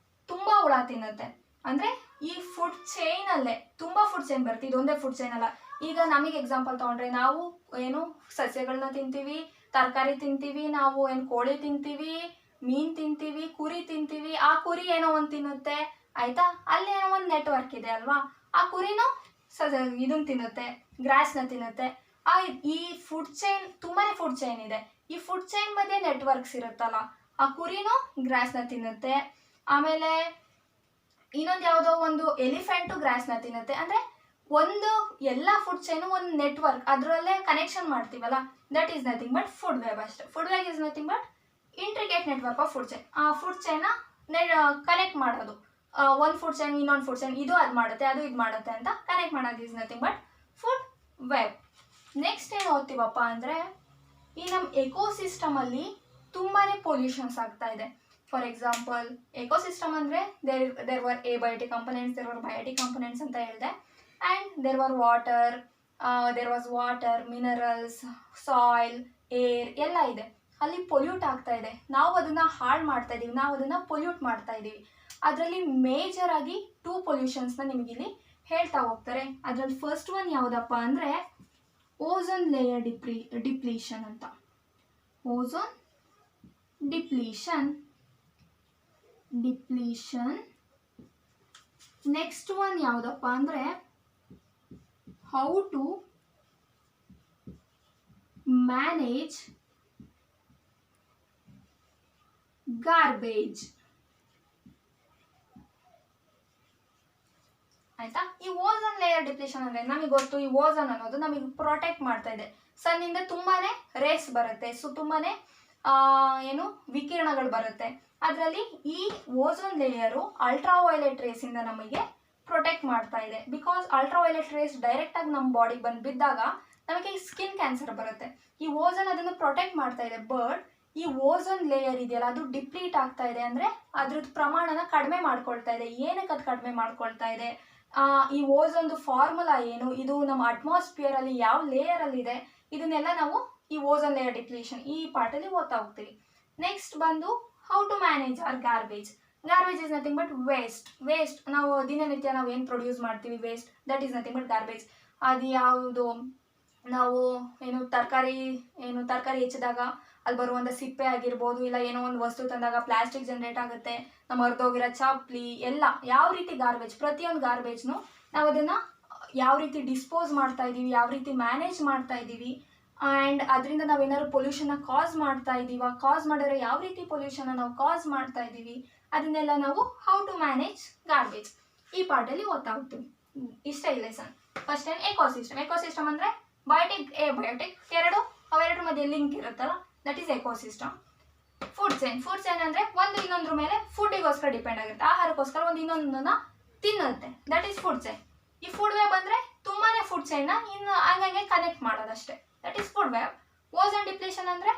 ತುಂಬ ಹುಳ ತಿನ್ನುತ್ತೆ. ಅಂದರೆ ಈ ಫುಡ್ ಚೈನಲ್ಲೇ ತುಂಬ ಫುಡ್ ಚೈನ್ ಬರುತ್ತೆ, ಇದೊಂದೇ ಫುಡ್ ಚೈನ್ ಅಲ್ಲ. ಈಗ ನಮಗೆ ಎಕ್ಸಾಂಪಲ್ ತೊಗೊಂಡ್ರೆ, ನಾವು ಏನು ಸಸ್ಯಗಳನ್ನ ತಿಂತೀವಿ, ತರಕಾರಿ ತಿಂತೀವಿ, ನಾವು ಏನು ಕೋಳಿ ತಿಂತೀವಿ, ಮೀನು ತಿಂತೀವಿ, ಕುರಿ ತಿಂತೀವಿ. ಆ ಕುರಿ ಏನೋ ಒಂದು ತಿನ್ನುತ್ತೆ, ಆಯಿತಾ? ಅಲ್ಲಿ ಏನೋ ಒಂದು ನೆಟ್ವರ್ಕ್ ಇದೆ ಅಲ್ವಾ? ಆ ಕುರಿನೂ ಇದನ್ನು ತಿನ್ನುತ್ತೆ, ಗ್ರಾಸ್ನ ತಿನ್ನುತ್ತೆ. ಈ ಫುಡ್ ಚೈನ್ ತುಂಬಾ ಫುಡ್ ಚೈನ್ ಇದೆ. ಈ ಫುಡ್ ಚೈನ್ ಮಧ್ಯೆ ನೆಟ್ವರ್ಕ್ಸ್ ಇರುತ್ತಲ್ಲ, ಆ ಕುರಿನೂ ಗ್ರಾಸ್ನ ತಿನ್ನುತ್ತೆ. ಆಮೇಲೆ ಇನ್ನೊಂದು ಯಾವುದೋ ಒಂದು ಎಲಿಫೆಂಟು ಗ್ರಾಸ್ನ ತಿನ್ನುತ್ತೆ. ಅಂದರೆ ಒಂದು ಎಲ್ಲ ಫುಡ್ ಚೈನು ಒಂದು ನೆಟ್ವರ್ಕ್, ಅದರಲ್ಲೇ ಕನೆಕ್ಷನ್ ಮಾಡ್ತೀವಲ್ಲ, that is nothing but food web ಅಷ್ಟೇ. Food web is nothing but intricate network of food chain. ಆ ಫುಡ್ ಚೈನ್ನ ಕನೆಕ್ಟ್ ಮಾಡೋದು, ಒಂದು ಫುಡ್ ಚೈನ್ ಇನ್ನೊಂದು ಫುಡ್ ಚೈನ್, ಇದು ಅದು ಮಾಡುತ್ತೆ, ಅದು ಇದು ಮಾಡುತ್ತೆ ಅಂತ ಕನೆಕ್ಟ್ ಮಾಡೋದು is nothing but food web. Next ಏನು ಓದ್ತೀವಪ್ಪ ಅಂದರೆ, ಈ ನಮ್ಮ ಎಕೋಸಿಸ್ಟಮಲ್ಲಿ ತುಂಬಾ ಪೊಲ್ಯೂಷನ್ಸ್ ಆಗ್ತಾ ಇದೆ. ಫಾರ್ ಎಕ್ಸಾಂಪಲ್, ಎಕೋಸಿಸ್ಟಮ್ ಅಂದರೆ there were abiotic components, there were biotic components ಅಂತ ಹೇಳಿದೆ. And there was water, minerals, soil, air ಎಲ್ಲ ಇದೆ. ಅಲ್ಲಿ ಪೊಲ್ಯೂಟ್ ಆಗ್ತಾ ಇದೆ. ನಾವು ಅದನ್ನು ಹಾಳು ಮಾಡ್ತಾ ಇದ್ದೀವಿ, ನಾವು ಅದನ್ನು ಪೊಲ್ಯೂಟ್ ಮಾಡ್ತಾ ಇದ್ದೀವಿ. ಅದರಲ್ಲಿ ಮೇಜರ್ ಆಗಿ 2 ಪೊಲ್ಯೂಷನ್ಸ್ನ ನಿಮಗಿಲ್ಲಿ ಹೇಳ್ತಾ ಹೋಗ್ತಾರೆ. ಅದರಲ್ಲಿ ಫಸ್ಟ್ ಒನ್ ಯಾವುದಪ್ಪ ಅಂದರೆ ಓಝೋನ್ ಲೇಯರ್ ಡಿಪ್ಲೀಷನ್ ಅಂತ. Ozone depletion. ನೆಕ್ಸ್ಟ್ ಒನ್ ಯಾವುದಪ್ಪ ಅಂದರೆ ಹೌ ಟು ಮ್ಯಾನೇಜ್ ಗಾರ್ಬೇಜ್. ಆಯ್ತಾ? ಈ ಓಝೋನ್ ಲೇಯರ್ ಡಿಪ್ಲೀಷನ್ ಅಂದರೆ ನಮಗೆ ಗೊತ್ತು, ಈ ಓಝೋನ್ ಅನ್ನೋದು ನಮಗೆ ಪ್ರೊಟೆಕ್ಟ್ ಮಾಡ್ತಾ ಇದೆ. ಸನ್ನಿಂದ ತುಂಬಾನೇ ರೇಸ್ ಬರುತ್ತೆ, ಸೊ ತುಂಬಾನೇ ಏನು ವಿಕಿರಣಗಳು ಬರುತ್ತೆ. ಅದರಲ್ಲಿ ಈ ಓಝೋನ್ ಲೇಯರು ಅಲ್ಟ್ರಾವೈಲೆಟ್ ರೇಸಿಂದ ನಮಗೆ ಪ್ರೊಟೆಕ್ಟ್ ಮಾಡ್ತಾ ಇದೆ. ಬಿಕಾಸ್ ಅಲ್ಟ್ರಾವೈಲೆಟ್ ರೇಸ್ ಡೈರೆಕ್ಟಾಗಿ ನಮ್ಮ ಬಾಡಿಗೆ ಬಂದು ಬಿದ್ದಾಗ ನಮಗೆ ಸ್ಕಿನ್ ಕ್ಯಾನ್ಸರ್ ಬರುತ್ತೆ. ಈ ಓಝೋನ್ ಅದನ್ನು ಪ್ರೊಟೆಕ್ಟ್ ಮಾಡ್ತಾ ಇದೆ. ಬಟ್ ಈ ಓಝೋನ್ ಲೇಯರ್ ಇದೆಯಲ್ಲ, ಅದು ಡಿಪ್ಲೀಟ್ ಆಗ್ತಾ ಇದೆ. ಅಂದರೆ ಅದ್ರದ್ದು ಪ್ರಮಾಣನ ಕಡಿಮೆ ಮಾಡ್ಕೊಳ್ತಾ ಇದೆ. ಏನಕ್ಕೆ ಅದು ಕಡಿಮೆ ಮಾಡ್ಕೊಳ್ತಾ ಇದೆ? ಈ ಓಝೋನ್ದು ಫಾರ್ಮುಲಾ ಏನು, ಇದು ನಮ್ಮ ಅಟ್ಮಾಸ್ಫಿಯರಲ್ಲಿ ಯಾವ ಲೇಯರಲ್ಲಿದೆ, ಇದನ್ನೆಲ್ಲ ನಾವು ಈ ಓಝೋನ್ ಲೇಯರ್ ಡಿಪ್ಲೀಷನ್ ಈ ಪಾರ್ಟಲ್ಲಿ ಓದ್ತಾ ಹೋಗ್ತೀವಿ. ನೆಕ್ಸ್ಟ್ ಬಂದು how to manage our garbage. Garbage is nothing but waste. ನಾವು ದಿನನಿತ್ಯ ನಾವು ಏನು ಪ್ರೊಡ್ಯೂಸ್ ಮಾಡ್ತೀವಿ, waste, that is nothing but garbage. ಅದು ಯಾವುದು? ನಾವು ತರಕಾರಿ ಹೆಚ್ಚಿದಾಗ ಅಲ್ಲಿ ಬರುವಂಥ ಸಿಪ್ಪೆ ಆಗಿರ್ಬೋದು, ಇಲ್ಲ ಏನೋ ಒಂದು ವಸ್ತು ತಂದಾಗ ಪ್ಲಾಸ್ಟಿಕ್ ಜನರೇಟ್ ಆಗುತ್ತೆ, ನಮ್ಮ ಹರಿದೋಗಿರೋ ಚಪ್ಪಲಿ ಎಲ್ಲ, ಯಾವ ರೀತಿ ಗಾರ್ಬೇಜ್, ಪ್ರತಿಯೊಂದು ಗಾರ್ಬೇಜ್ನು ನಾವು ಅದನ್ನು ಯಾವ ರೀತಿ ಡಿಸ್ಪೋಸ್ ಮಾಡ್ತಾ ಇದ್ದೀವಿ, ಯಾವ ರೀತಿ ಮ್ಯಾನೇಜ್ ಮಾಡ್ತಾ ಇದ್ದೀವಿ, ಆ್ಯಂಡ್ ಅದರಿಂದ ನಾವೇನಾದ್ರು ಪೊಲ್ಯೂಷನ್ನ ಕಾಸ್ ಮಾಡ್ತಾ ಇದ್ದೀವ, ಕಾಸ್ ಮಾಡಿದ್ರೆ ಯಾವ ರೀತಿ ಪೊಲ್ಯೂಷನ್ನ ನಾವು ಕಾಸ್ ಮಾಡ್ತಾ ಇದ್ದೀವಿ, ಅದನ್ನೆಲ್ಲ ನಾವು ಹೌ ಟು ಮ್ಯಾನೇಜ್ ಗಾರ್ಬೇಜ್ ಈ ಪಾರ್ಟಲ್ಲಿ ಓದ್ತಾ ಹೋಗ್ತೀವಿ. ಇಷ್ಟೇ ಈ ಲೆಸನ್. ಫಸ್ಟ್ ಏನು ಎಕೋಸಿಸ್ಟಮ್ ಅಂದರೆ ಬಯೋಟಿಕ್, ಎಬಯೋಟಿಕ್ ಅವೆರಡು ಮಧ್ಯೆ ಲಿಂಕ್ ಇರುತ್ತಲ್ಲ, that is ecosystem. Food chain ಅಂದರೆ ಒಂದು ಇನ್ನೊಂದ್ರ ಮೇಲೆ ಫುಡ್ಡಿಗೋಸ್ಕರ ಡಿಪೆಂಡ್ ಆಗಿರುತ್ತೆ, ಆಹಾರಕ್ಕೋಸ್ಕರ ಒಂದು ಇನ್ನೊಂದನ್ನ ತಿನ್ನುತ್ತೆ, ದಟ್ ಈಸ್ ಫುಡ್ ಚೈನ್. ಈ ಫುಡ್ ವೆಬ್ ಅಂದರೆ ತುಂಬಾ ಫುಡ್ ಚೈನ್ನ ಇನ್ನು ಹಂಗೆ ಕನೆಕ್ಟ್ ಮಾಡೋದಷ್ಟೇ, that is food web. Ozone depletion ಅಂದರೆ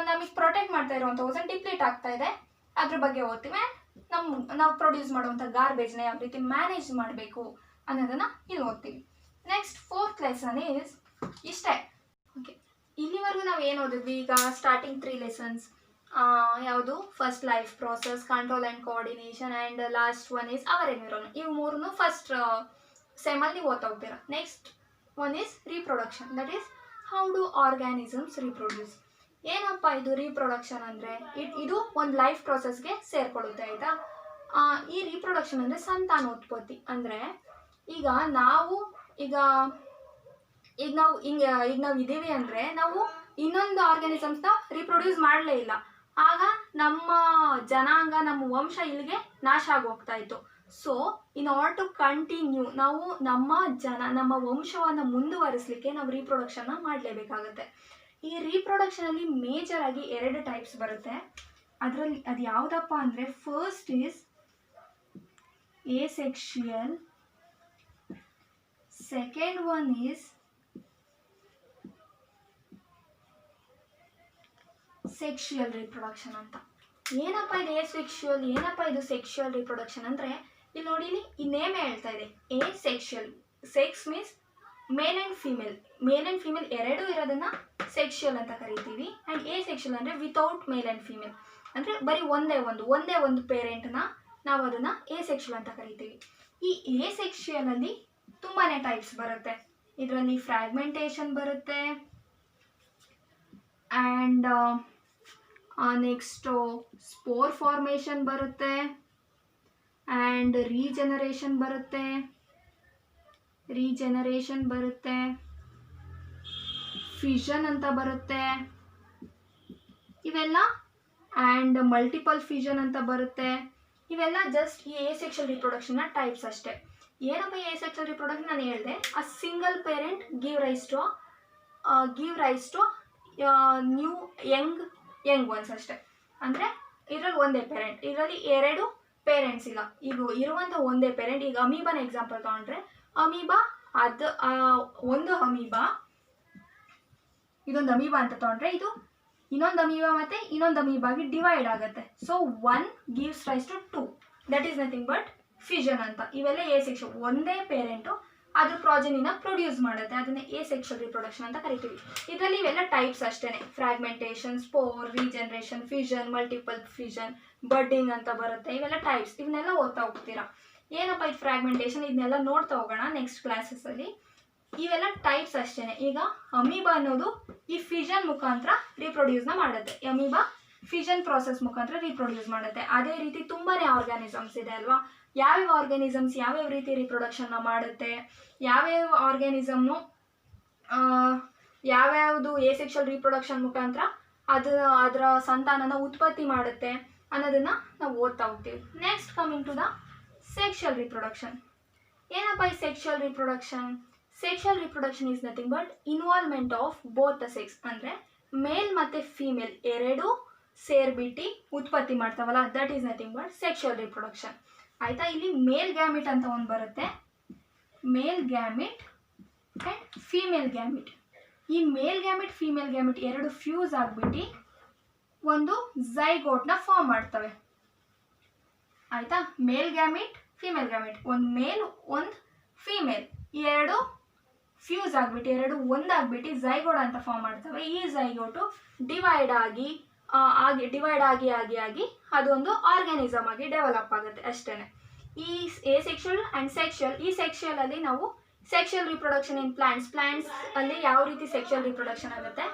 ನಮಗೆ ಪ್ರೊಟೆಕ್ಟ್ ಮಾಡ್ತಾ ಇರುವಂಥ ಓಝೋನ್ ಡಿಪ್ಲೀಟ್ ಆಗ್ತಾ ಇದೆ, ಅದ್ರ ಬಗ್ಗೆ ಓದ್ತೀವಿ. ನಾವು ಪ್ರೊಡ್ಯೂಸ್ ಮಾಡುವಂಥ ಗಾರ್ಬೇಜ್ನ ಯಾವ ರೀತಿ ಮ್ಯಾನೇಜ್ ಮಾಡಬೇಕು ಅನ್ನೋದನ್ನು ಇಲ್ಲಿ ಓದ್ತೀವಿ. ನೆಕ್ಸ್ಟ್ 4th ಲೆಸನ್ ಈಸ್ ಇಷ್ಟೇ. ಓಕೆ, ಇಲ್ಲಿವರೆಗೂ ನಾವು ಏನು ಓದಿದ್ವಿ? ಈಗ ಸ್ಟಾರ್ಟಿಂಗ್ 3 ಲೆಸನ್ಸ್ ಯಾವುದು? First life process, control and coordination, and last one is our environment. ಇವು 3 ಫಸ್ಟ್ ಸೆಮಲ್ಲಿ ಓದ್ತಾ ಹೋಗ್ತೀರಾ. Next one is reproduction, that is how do organisms reproduce. ಏನಪ್ಪ ಇದು ರೀಪ್ರೊಡಕ್ಷನ್ ಅಂದರೆ? ಇದು ಒಂದು ಲೈಫ್ ಪ್ರಾಸೆಸ್ಗೆ ಸೇರಿಕೊಳ್ಳುತ್ತೆ, ಆಯಿತಾ? ಈ ರೀಪ್ರೊಡಕ್ಷನ್ ಅಂದರೆ ಸಂತಾನೋತ್ಪತ್ತಿ. ಅಂದರೆ ಈಗ ನಾವು ಇದ್ದೀವಿ ಅಂದರೆ ನಾವು ಇನ್ನೊಂದು ಆರ್ಗ್ಯಾನಿಸಮ್ಸ್ನ ರೀಪ್ರೊಡ್ಯೂಸ್ ಮಾಡಲೇ ಇಲ್ಲ, ಆಗ ನಮ್ಮ ಜನಾಂಗ, ನಮ್ಮ ವಂಶ ಇಲ್ಲಿಗೆ ನಾಶ ಆಗೋಗ್ತಾ ಇತ್ತು. So in order to continue, ನಾವು ನಮ್ಮ ವಂಶವನ್ನು ಮುಂದುವರಿಸಲಿಕ್ಕೆ ನಾವು ರೀಪ್ರೊಡಕ್ಷನ್ನ ಮಾಡಲೇಬೇಕಾಗುತ್ತೆ. ಈ ರೀಪ್ರೊಡಕ್ಷನಲ್ಲಿ ಮೇಜರ್ ಆಗಿ 2 ಟೈಪ್ಸ್ ಬರುತ್ತೆ. ಅದರಲ್ಲಿ ಅದು ಯಾವುದಪ್ಪ ಅಂದರೆ, first is asexual, second one is sexual reproduction ಅಂತ. ಏನಪ್ಪ ಇದು asexual, ಏನಪ್ಪ ಇದು ಸೆಕ್ಷುಯಲ್ ರಿಪ್ರೊಡಕ್ಷನ್ ಅಂದರೆ, ಇಲ್ಲಿ ನೋಡಿ, ಇಲ್ಲಿ ಈ ನೇಮೇ ಹೇಳ್ತಾ ಇದೆ asexual. Sex means mail and female ಎರಡೂ ಇರೋದನ್ನ ಸೆಕ್ಷುಯಲ್ ಅಂತ ಕರಿತೀವಿ. ಆ್ಯಂಡ್ asexual ಅಂದರೆ ವಿತೌಟ್ ಮೇಲ್ ಆ್ಯಂಡ್ ಫೀಮೇಲ್, ಅಂದರೆ ಬರೀ ಒಂದೇ ಒಂದು ಪೇರೆಂಟ್ನ ನಾವು ಅದನ್ನು asexual ಅಂತ ಕರಿತೀವಿ. ಈ asexualಲ್ಲಿ ತುಂಬಾ ಟೈಪ್ಸ್ ಬರುತ್ತೆ. ಇದರಲ್ಲಿ ಫ್ರ್ಯಾಗ್ಮೆಂಟೇಷನ್ ಬರುತ್ತೆ, ಆ್ಯಂಡ್ ನೆಕ್ಸ್ಟು ಸ್ಪೋರ್ ಫಾರ್ಮೇಷನ್ ಬರುತ್ತೆ, ಆ್ಯಂಡ್ ರೀಜನರೇಷನ್ ಬರುತ್ತೆ, ಫಿಷನ್ ಅಂತ ಬರುತ್ತೆ ಇವೆಲ್ಲ, ಆ್ಯಂಡ್ ಮಲ್ಟಿಪಲ್ ಫಿಷನ್ ಅಂತ ಬರುತ್ತೆ. ಇವೆಲ್ಲ ಜಸ್ಟ್ ಈ asexual ರಿಪ್ರೊಡಕ್ಷನ್ನ ಟೈಪ್ಸ್ ಅಷ್ಟೇ. ಏನಪ್ಪ ಈ asexual ರಿಪ್ರೊಡಕ್ಷನ್ ನಾನು ಹೇಳಿದೆ, ಆ single parent give rise to new young ones ಅಷ್ಟೇ. ಅಂದರೆ ಇದರಲ್ಲಿ ಒಂದೇ ಪೇರೆಂಟ್, ಇದರಲ್ಲಿ 2 ಪೇರೆಂಟ್ಸ್ ಇಲ್ಲ, ಈಗ ಇರುವಂಥ ಒಂದೇ ಪೇರೆಂಟ್. ಈಗ ಅಮೀಬಾನ ಎಕ್ಸಾಂಪಲ್ ತೊಗೊಂಡ್ರೆ, ಒಂದು ಅಮೀಬಾ ಇದೊಂದು ಅಮೀಬಾ ಅಂತ ತೊಗೊಂಡ್ರೆ, ಇದು ಇನ್ನೊಂದು ಅಮೀಬಾ ಮತ್ತು ಇನ್ನೊಂದು ಅಮೀಬಾಗಿ ಡಿವೈಡ್ ಆಗುತ್ತೆ. So 1 gives rise to 2, that is nothing but fission ಅಂತ. ಇವೆಲ್ಲ asexual, ಒಂದೇ ಪೇರೆಂಟು ಅದ್ರ ಪ್ರಾಜೆನಿನ ಪ್ರೊಡ್ಯೂಸ್ ಮಾಡುತ್ತೆ, ಅದನ್ನೇ asexual ರಿಪ್ರೊಡಕ್ಷನ್ ಅಂತ ಕರಿತೀವಿ. ಇದರಲ್ಲಿ ಇವೆಲ್ಲ ಟೈಪ್ಸ್ ಅಷ್ಟೇ: fragmentation, spore, regeneration, fission, multiple fission, budding ಅಂತ ಬರುತ್ತೆ. ಇವೆಲ್ಲ ಟೈಪ್ಸ್, ಇವನ್ನೆಲ್ಲ ಓದ್ತಾ ಹೋಗ್ತೀರಾ. ಏನಪ್ಪ ಇದು ಫ್ರ್ಯಾಗ್ಮೆಂಟೇಷನ್, ಇದನ್ನೆಲ್ಲ ನೋಡ್ತಾ ಹೋಗೋಣ ನೆಕ್ಸ್ಟ್ ಕ್ಲಾಸಸ್ಸಲ್ಲಿ. ಇವೆಲ್ಲ ಟೈಪ್ಸ್ ಅಷ್ಟೇ. ಈಗ ಅಮೀಬಾ ಅನ್ನೋದು ಈ ಫಿಷನ್ ಮುಖಾಂತರ ರೀಪ್ರೊಡ್ಯೂಸ್ನ ಮಾಡುತ್ತೆ, ಅಮೀಬಾ ಫಿಷನ್ ಪ್ರಾಸೆಸ್ ಮುಖಾಂತರ ರೀಪ್ರೊಡ್ಯೂಸ್ ಮಾಡುತ್ತೆ. ಅದೇ ರೀತಿ ತುಂಬಾ ಆರ್ಗ್ಯಾನಿಸಮ್ಸ್ ಇದೆ ಅಲ್ವಾ, ಯಾವ್ಯಾವ ಆರ್ಗ್ಯಾನಿಸಮ್ಸ್ ಯಾವ್ಯಾವ ರೀತಿ ರೀಪ್ರೊಡಕ್ಷನ್ನ ಮಾಡುತ್ತೆ, ಯಾವ್ಯಾವ ಆರ್ಗ್ಯಾನಿಸಮ್ನು ಯಾವ್ಯಾವುದು asexual ರಿಪ್ರೊಡಕ್ಷನ್ ಮುಖಾಂತರ ಅದರ ಸಂತಾನನ ಉತ್ಪತ್ತಿ ಮಾಡುತ್ತೆ ಅನ್ನೋದನ್ನು ನಾವು ಓದ್ತಾ ಹೋಗ್ತೀವಿ. Next coming to the sexual reproduction. ಏನಪ್ಪ ಈ sexual reproduction? Sexual reproduction is nothing but involvement of both the sex, ಅಂದರೆ ಮೇಲ್ ಮತ್ತು ಫೀಮೇಲ್ ಎರಡೂ ಸೇರ್ಬಿಟ್ಟು ಉತ್ಪತ್ತಿ ಮಾಡ್ತಾವಲ್ಲ, that is nothing but sexual reproduction. ಆಯಿತಾ? ಇಲ್ಲಿ ಮೇಲ್ ಗ್ಯಾಮಿಟ್ ಅಂತ ಒಂದು ಬರುತ್ತೆ, male gamete and female gamete. ಈ ಮೇಲ್ ಗ್ಯಾಮಿಟ್ ಫೀಮೇಲ್ ಗ್ಯಾಮಿಟ್ ಎರಡು ಫ್ಯೂಸ್ ಆಗಿಬಿಟ್ಟು ಒಂದು ಝೈಗೋಟ್ನ ಫಾರ್ಮ್ ಮಾಡ್ತವೆ. ಆಯಿತಾ? ಮೇಲ್ ಗ್ಯಾಮಿಟ್ ಫೀಮೇಲ್ ಗ್ಯಾಮಿಟ್, ಒಂದು ಮೇಲ್ ಒಂದು ಫೀಮೇಲ್, ಈ ಎರಡು ಫ್ಯೂಸ್ ಆಗಿಬಿಟ್ಟು ಎರಡು ಒಂದಾಗ್ಬಿಟ್ಟು ಝೈಗೋಟ್ ಅಂತ ಫಾರ್ಮ್ ಮಾಡ್ತವೆ. ಈ ಝೈಗೋಟು ಡಿವೈಡ್ ಆಗಿ ಅದೊಂದು ಆರ್ಗ್ಯಾನಿಸಮ್ ಆಗಿ ಡೆವಲಪ್ ಆಗುತ್ತೆ ಅಷ್ಟೇ. ಈ asexual ಆ್ಯಂಡ್ ಸೆಕ್ಷುಯಲ್, ಈ ಸೆಕ್ಷುಯಲಲ್ಲಿ ನಾವು ಸೆಕ್ಷುಯಲ್ ರಿಪ್ರೊಡಕ್ಷನ್ ಇನ್ ಪ್ಲಾಂಟ್ಸ್ ಅಲ್ಲಿ ಯಾವ ರೀತಿ ಸೆಕ್ಷುಯಲ್ ರಿಪ್ರೊಡಕ್ಷನ್ ಆಗುತ್ತೆ,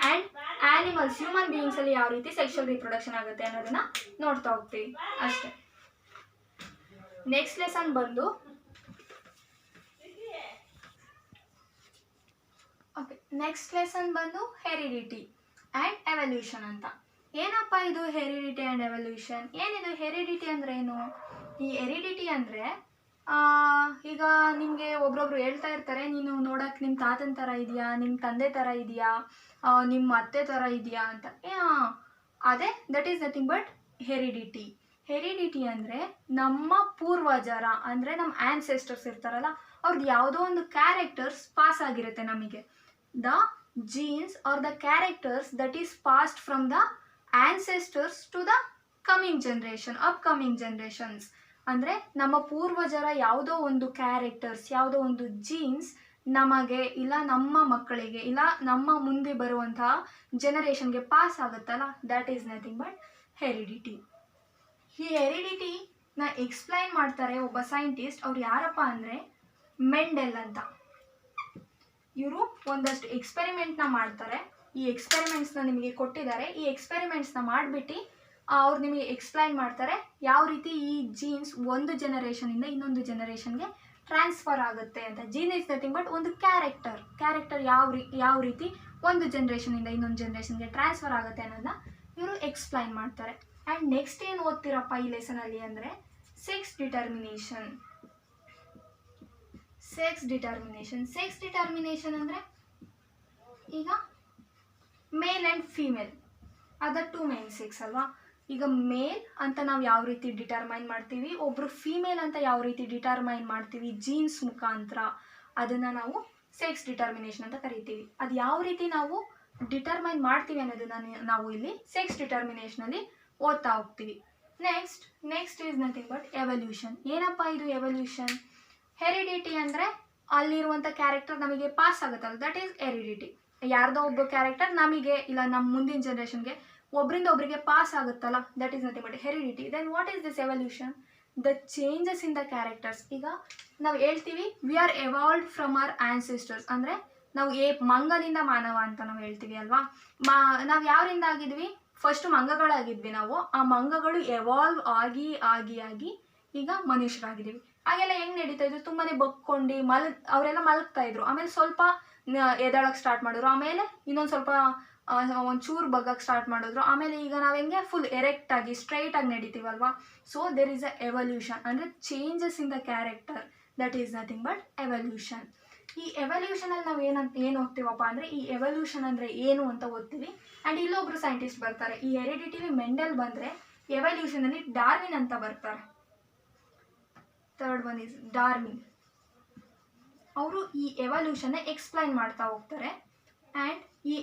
ಆ್ಯಂಡ್ ಆ್ಯನಿಮಲ್ಸ್ ಹ್ಯೂಮನ್ ಬೀಯಿಂಗ್ಸಲ್ಲಿ ಯಾವ ರೀತಿ ಸೆಕ್ಷುಯಲ್ ರಿಪ್ರೊಡಕ್ಷನ್ ಆಗುತ್ತೆ ಅನ್ನೋದನ್ನ ನೋಡ್ತಾ ಹೋಗ್ತೀವಿ ಅಷ್ಟೇ. ನೆಕ್ಸ್ಟ್ ಲೆಸನ್ ಬಂದು ಹೆರಿಡಿಟಿ ಆ್ಯಂಡ್ ಎವಲ್ಯೂಷನ್ ಅಂತ. ಏನಪ್ಪ ಇದು ಹೆರಿಡಿಟಿ ಆ್ಯಂಡ್ ಎವಲ್ಯೂಷನ್? ಏನಿದು ಹೆರಿಡಿಟಿ ಅಂದರೆ ಏನು? ಈ ಹೆರಿಡಿಟಿ ಅಂದರೆ ಈಗ ನಿಮಗೆ ಒಬ್ರೊಬ್ರು ಹೇಳ್ತಾ ಇರ್ತಾರೆ, ನೀನು ನೋಡೋಕ್ಕೆ ನಿಮ್ಮ ತಾತನ ಥರ ಇದೆಯಾ, ನಿಮ್ಮ ತಂದೆ ಥರ ಇದೆಯಾ, ನಿಮ್ಮ ಅತ್ತೆ ಥರ ಇದೆಯಾ ಅಂತ. ಅದೇ that is nothing but heredity. Heredity ಅಂದರೆ ನಮ್ಮ ಪೂರ್ವಜರ, ಅಂದರೆ ನಮ್ಮ ಆ್ಯನ್ಸೆಸ್ಟರ್ಸ್ ಇರ್ತಾರಲ್ಲ, ಅವ್ರದ್ದು ಯಾವುದೋ ಒಂದು ಕ್ಯಾರೆಕ್ಟರ್ಸ್ ಪಾಸ್ ಆಗಿರುತ್ತೆ ನಮಗೆ. The genes or the characters that is passed from the ancestors to the upcoming generations. ಅಂದರೆ ನಮ್ಮ ಪೂರ್ವಜರ ಯಾವುದೋ ಒಂದು ಕ್ಯಾರೆಕ್ಟರ್ಸ್, ಯಾವುದೋ ಒಂದು ಜೀನ್ಸ್ ನಮಗೆ ಇಲ್ಲ ನಮ್ಮ ಮಕ್ಕಳಿಗೆ ಇಲ್ಲ ನಮ್ಮ ಮುಂದೆ ಬರುವಂತಹ ಜನರೇಷನ್ಗೆ ಪಾಸ್ ಆಗುತ್ತಲ್ಲ, that is nothing but heredity. ಈ ಹೆರಿಡಿಟಿನ ಎಕ್ಸ್ಪ್ಲೈನ್ ಮಾಡ್ತಾರೆ ಒಬ್ಬ ಸೈಂಟಿಸ್ಟ್. ಅವ್ರು ಯಾರಪ್ಪ ಅಂದರೆ ಮೆಂಡೆಲ್ ಅಂತ. ಇವರು ಒಂದಷ್ಟು ಎಕ್ಸ್ಪೆರಿಮೆಂಟ್ನ ಮಾಡ್ತಾರೆ. ಈ ಎಕ್ಸ್ಪೆರಿಮೆಂಟ್ಸ್ನ ನಿಮಗೆ ಕೊಟ್ಟಿದ್ದಾರೆ. ಈ ಎಕ್ಸ್ಪೆರಿಮೆಂಟ್ಸ್ನ ಮಾಡಿಬಿಟ್ಟು ಅವ್ರು ನಿಮಗೆ ಎಕ್ಸ್ಪ್ಲೈನ್ ಮಾಡ್ತಾರೆ ಯಾವ ರೀತಿ ಈ ಜೀನ್ಸ್ ಒಂದು ಜನರೇಷನಿಂದ ಇನ್ನೊಂದು ಜನರೇಷನ್ಗೆ ಟ್ರಾನ್ಸ್ಫರ್ ಆಗುತ್ತೆ ಅಂತ. ಜೀನ್ ಇಸ್ ನಥಿಂಗ್ ಬಟ್ ಒಂದು ಕ್ಯಾರೆಕ್ಟರ್ ಯಾವ ರೀತಿ ಒಂದು ಜನರೇಷನಿಂದ ಇನ್ನೊಂದು ಜನರೇಷನ್ಗೆ ಟ್ರಾನ್ಸ್ಫರ್ ಆಗುತ್ತೆ ಅನ್ನೋದನ್ನ ಇವರು ಎಕ್ಸ್ಪ್ಲೈನ್ ಮಾಡ್ತಾರೆ. ಆ್ಯಂಡ್ ನೆಕ್ಸ್ಟ್ ಏನು ಓದ್ತೀರಪ್ಪ ಈ ಲೆಸನಲ್ಲಿ ಅಂದರೆ ಸೆಕ್ಸ್ ಡಿಟರ್ಮಿನೇಷನ್. ಸೆಕ್ಸ್ ಡಿಟರ್ಮಿನೇಷನ್ ಅಂದರೆ ಈಗ male and female other two main sex ಅಲ್ವಾ. ಈಗ ಮೇಲ್ ಅಂತ ನಾವು ಯಾವ ರೀತಿ ಡಿಟರ್ಮೈನ್ ಮಾಡ್ತೀವಿ, ಒಬ್ಬರು ಫೀಮೇಲ್ ಅಂತ ಯಾವ ರೀತಿ ಡಿಟರ್ಮೈನ್ ಮಾಡ್ತೀವಿ ಜೀನ್ಸ್ ಮುಖಾಂತರ, ಅದನ್ನು ನಾವು ಸೆಕ್ಸ್ ಡಿಟರ್ಮಿನೇಷನ್ ಅಂತ ಕರಿತೀವಿ. ಅದು ಯಾವ ರೀತಿ ನಾವು ಡಿಟರ್ಮೈನ್ ಮಾಡ್ತೀವಿ ಅನ್ನೋದನ್ನ ನಾವು ಇಲ್ಲಿ ಸೆಕ್ಸ್ ಡಿಟರ್ಮಿನೇಷನಲ್ಲಿ ಓದ್ತಾ ಹೋಗ್ತೀವಿ. Next is nothing but evolution. ಏನಪ್ಪ ಇದು ಎವಲ್ಯೂಷನ್? ಹೆರಿಡಿಟಿ ಅಂದರೆ ಅಲ್ಲಿರುವಂಥ ಕ್ಯಾರೆಕ್ಟರ್ ನಮಗೆ ಪಾಸ್ ಆಗುತ್ತಲ್ಲ, ದಟ್ ಈಸ್ ಹೆರಿಡಿಟಿ. ಯಾರ್ದೋ ಒಬ್ಬ ಕ್ಯಾರೆಕ್ಟರ್ ನಮಗೆ ಇಲ್ಲ ನಮ್ಮ ಮುಂದಿನ ಜನ್ರೇಷನ್ಗೆ ಒಬ್ಬರಿಂದ ಒಬ್ಬರಿಗೆ ಪಾಸ್ ಆಗುತ್ತಲ್ಲ, that is nothing but heredity. Then what is this evolution? The changes in the characters. ಈಗ ನಾವು ಹೇಳ್ತೀವಿ we are evolved from our ancestors, ಅಂದರೆ ನಾವು ಮಂಗನಿಂದ ಮಾನವ ಅಂತ ನಾವು ಹೇಳ್ತೀವಿ ಅಲ್ವಾ. ನಾವು ಯಾರಿಂದ ಆಗಿದ್ವಿ? ಫಸ್ಟು ಮಂಗಗಳಾಗಿದ್ವಿ ನಾವು. ಆ ಮಂಗಗಳು ಎವಾಲ್ವ್ ಆಗಿ ಆಗಿ ಆಗಿ ಈಗ ಮನುಷ್ಯರಾಗಿದ್ದೀವಿ. ಹಾಗೆಲ್ಲ ಹೆಂಗೆ ನಡೀತಾ ಇದ್ರು? ತುಂಬಾ ಬಗ್ಕೊಂಡು ಅವರೆಲ್ಲ ಮಲಗ್ತಾ ಇದ್ರು, ಆಮೇಲೆ ಸ್ವಲ್ಪ ಎದಳಕ್ಕೆ ಸ್ಟಾರ್ಟ್ ಮಾಡಿದ್ರು, ಆಮೇಲೆ ಇನ್ನೊಂದು ಸ್ವಲ್ಪ ಒಂಚೂರು ಬಗ್ಗಕ್ಕೆ ಸ್ಟಾರ್ಟ್ ಮಾಡಿದ್ರು, ಆಮೇಲೆ ಈಗ ನಾವು ಹೆಂಗೆ ಫುಲ್ ಎರೆಕ್ಟ್ ಆಗಿ ಸ್ಟ್ರೈಟ್ ಆಗಿ ನಡೀತೀವಲ್ವಾ. So there is a evolution, ಅಂದರೆ changes in the character, that is nothing but evolution. ಈ ಎವಲ್ಯೂಷನಲ್ಲಿ ನಾವು ಏನು ಓದ್ತೀವಪ್ಪ ಅಂದರೆ ಈ ಎವಲ್ಯೂಷನ್ ಅಂದರೆ ಏನು ಅಂತ ಓದ್ತೀವಿ. ಆ್ಯಂಡ್ ಇಲ್ಲೊಬ್ರು ಸೈಂಟಿಸ್ಟ್ ಬರ್ತಾರೆ. ಈ ಹೆರಿಡಿಟಿಲಿ ಮೆಂಡೆಲ್ ಬಂದರೆ ಎವಲ್ಯೂಷನಲ್ಲಿ ಡಾರ್ವಿನ್ ಅಂತ ಬರ್ತಾರೆ. Third one is Darwin. ಅವರು ಈ ಎವಲ್ಯೂಷನ್ನ ಎಕ್ಸ್ಪ್ಲೈನ್ ಮಾಡ್ತಾ ಹೋಗ್ತಾರೆ. ಆ್ಯಂಡ್ ಈ